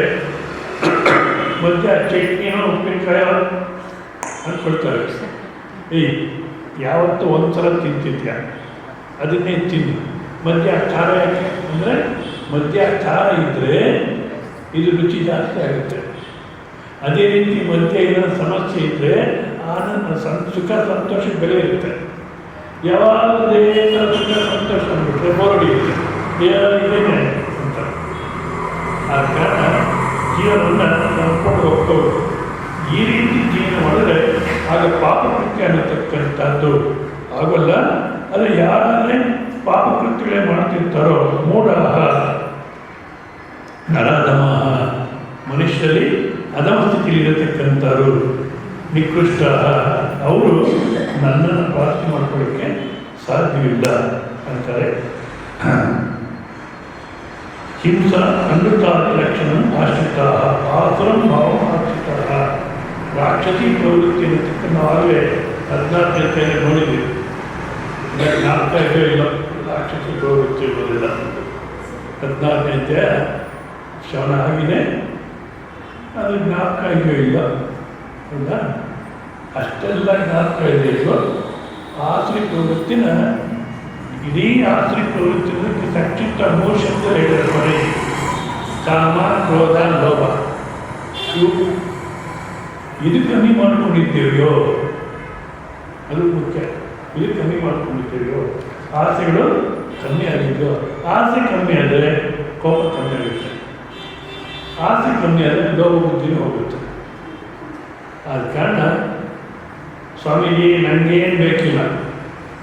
Speaker 1: ಮಧ್ಯ ಚಟ್ನಿನೋ ಉಪ್ಪಿನಕಾಯೋ ಅಂದ್ಕೊಳ್ತಾರೆ. ಯಾವತ್ತೂ ಒಂದ್ಸಲ ತಿಂತಿದ್ಯಾ ಅದನ್ನೇ ತಿನ್ನು. ಮಧ್ಯ ಖಾರ ಯಾಕೆ ಅಂದರೆ ಮಧ್ಯ ಖಾರ ಇದ್ದರೆ ಇದು ರುಚಿ ಜಾಸ್ತಿ ಆಗುತ್ತೆ. ಅದೇ ರೀತಿ ಮಧ್ಯ ಏನಾದ್ರು ಸಮಸ್ಯೆ ಇದ್ದರೆ ಆನಂದ ಸುಖ ಸಂತೋಷಕ್ಕೆ ಬೆಲೆ ಇರುತ್ತೆ. ಯಾವಾಗಲೇ ಸುಖ ಸಂತೋಷ ಅಂದ್ಬಿಟ್ರೆ ಬೋರ್ಡಿರುತ್ತೆ, ಇದೇನೆ ಅಂತ. ಆ ಕಾರಣ ಜೀವನವನ್ನು ನಂಬ್ಕೊಂಡು ಹೋಗ್ತವ್ರು. ಈ ರೀತಿ ಜೀವನ ಮಾಡಿದ್ರೆ ಆಗ ಪಾಪಕೃತ್ಯ ಅನ್ನತಕ್ಕಂಥದ್ದು ಆಗೋಲ್ಲ. ಅದು ಯಾರನ್ನೇ ಪಾಪಕೃತ್ಯಗಳೇ ಮಾಡ್ತಿರ್ತಾರೋ ಮೂಢಾಹ ನರಾಧಮಾಹ, ಮನುಷ್ಯರಲ್ಲಿ ಅಧಮ ಸ್ಥಿತಿಯಲ್ಲಿ ಇರತಕ್ಕಂಥವ್ರು, ನಿಕೃಷ್ಟ, ಅವರು ನನ್ನನ್ನು ಪ್ರಾರ್ಥನೆ ಮಾಡ್ಕೊಳ್ಳಿಕ್ಕೆ ಸಾಧ್ಯವಿಲ್ಲ ಅಂತಾರೆ. ಹಿಂಸಾ ಅಮೃತಾದಿ ಲಕ್ಷಣ ಆಶ್ರಿತ ಆಸುರಂ ಭಾವ ಆಶ್ರಿತ ರಾಕ್ಷಸಿ ಪ್ರವೃತ್ತಿ ಅನ್ನತಕ್ಕ ನಾವೇ 14 ನೋಡಿದ್ವಿ. 4 ಇಲ್ಲ ರಾಕ್ಷಸಿ ಪ್ರವೃತ್ತಿ ಇರೋದಿಲ್ಲ. 14 ಶ್ರವಣ ಆಗಿದೆ, ಅದು ಜ್ಞಾಪಕ ಇಲ್ಲ. ಹೌದಾ? ಅಷ್ಟೆಲ್ಲ ಜ್ಞಾಪಕ ಇದೆ. ಆಶ್ರಿ ಪ್ರವೃತ್ತಿನ ಇಡೀ ಆಶ್ರಿ ಪ್ರವೃತ್ತಿ ಸಂಕ್ಷಿಪ್ತ 3 ಶಬ್ದ ಹೇಳಿದ್ದಾರೆ ಮನೆ. ಕಾಮ, ಕ್ರೋಧ, ಲೋಭ. ಇದು ಕಮ್ಮಿ ಮಾಡ್ಕೊಂಡಿದ್ದೀವಿಯೋ ಅದು ಮುಖ್ಯ. ಇದು ಕಮ್ಮಿ ಮಾಡ್ಕೊಂಡಿದ್ದೀವಿಯೋ, ಆಸೆಗಳು ಕಮ್ಮಿ ಆಗಿದೆಯೋ. ಆಸೆ ಕಮ್ಮಿ ಆದರೆ ಕೋಪ ಕಮ್ಮಿ ಆಗುತ್ತೆ, ಆಸೆ ಕಮ್ಮಿ ಆದರೆ ಲೋಭ ಬುದ್ಧಿನೂ ಹೋಗುತ್ತೆ. ಆದ ಕಾರಣ ಸ್ವಾಮೀಜಿ ನನಗೇನು ಬೇಕಿಲ್ಲ,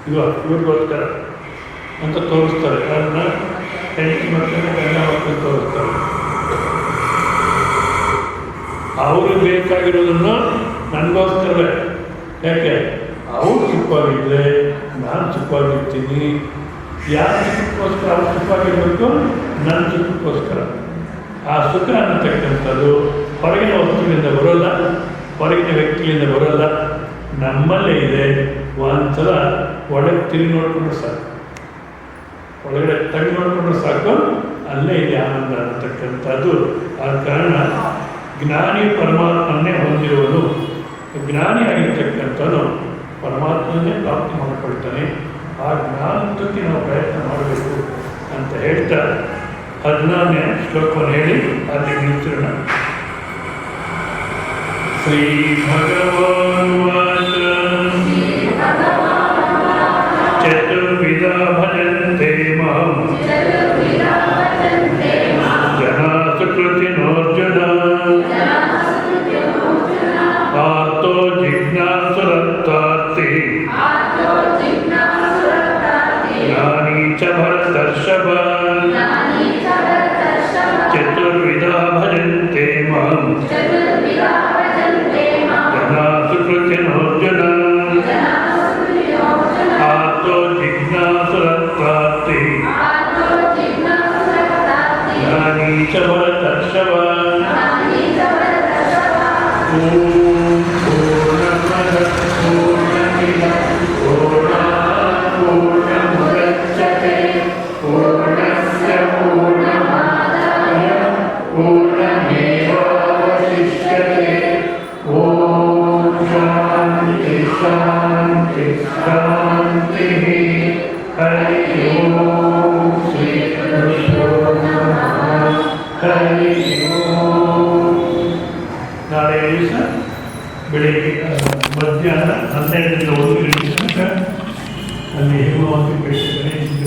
Speaker 1: ಇವ್ರಿಗೋಸ್ಕರ ಅಂತ ತೋರಿಸ್ತಾರೆ. ಅದನ್ನ ಹೆಂಡತಿ ಮಕ್ಕಳನ್ನ ಗಂಡ ಮಕ್ಕಳು ತೋರಿಸ್ತಾರೆ. ಅವರು ಬೇಕಾಗಿರೋದನ್ನು ನನಗೋಸ್ಕರವೇ. ಯಾಕೆ? ಅವರು ಸುಖವಾಗಿದ್ದರೆ ನಾನು ಸುಖವಾಗಿರ್ತೀನಿ. ಯಾರ ಸುಖಕ್ಕೋಸ್ಕರ ಅವ್ರು ಸುಖವಾಗಿರಬೇಕು? ನನ್ನ ಸುಖಕ್ಕೋಸ್ಕರ. ಆ ಸುಖ ಅನ್ನತಕ್ಕಂಥದ್ದು ಹೊರಗಿನ ವಸ್ತುವಿನಿಂದ ಬರೋಲ್ಲ, ಹೊರಗಿನ ವ್ಯಕ್ತಿಯಿಂದ ಬರೋಲ್ಲ, ನಮ್ಮಲ್ಲೇ ಇದೆ. ಒಂದ್ಸಲ ಒಳಗೆ ತಿರುಗಿ ನೋಡ್ಕೊಂಡ್ರೆ ಸಾಕು, ಒಳಗಡೆ ತಗ್ಗಿ ನೋಡ್ಕೊಂಡ್ರೆ ಸಾಕು, ಅಲ್ಲೇ ಇದೆ ಆನಂದ ಅನ್ನತಕ್ಕಂಥದ್ದು. ಆದ ಕಾರಣ ಜ್ಞಾನಿ ಪರಮಾತ್ಮನ್ನೇ ಹೊಂದಿರುವನು. ಜ್ಞಾನಿಯಾಗಿರ್ತಕ್ಕಂಥವನು ಪರಮಾತ್ಮನ್ನೇ ಪ್ರಾಪ್ತಿ ಮಾಡಿಕೊಳ್ತಾನೆ. ಆ ಜ್ಞಾನಕ್ಕೆ ನಾವು ಪ್ರಯತ್ನ ಮಾಡಬೇಕು ಅಂತ ಹೇಳ್ತಾ 14ನೇ ಶ್ಲೋಕವನ್ನು ಹೇಳಿ ಅದಕ್ಕೆ ನಿಂತಿರೋಣ. ಶ್ರೀ ಭಗವಾನ್ ವಾಚ ಚತುರ್ವಿಧ ಭಜಂತೆ ಮಾಂ ಜನಾ ಸುಕೃತಿನೋರ್ಜುನ ಆರ್ತೋ ಜಿಜ್ಞಾಸುರತ್ವಾರ್ತಿ ಜ್ಞಾನಿ ಚ ಭರತರ್ಷಭ ಚತುರ್ವಿಧ ಭಜಂತೆ ಮಾಂ ಜನಾ ಸುಕೃತಿನೋರ್ಜುನ ಆರ್ತೋ ಜಿಜ್ಞಾಸುರತ್ವಾರ್ತಿ ಜ್ಞಾನಿ ಚ ಭರತರ್ಷಭ. ನಾಳೆ ದಿವಸ ಬೆಳಿಗ್ಗೆ ಮಧ್ಯಾಹ್ನ 12ರಿಂದ 1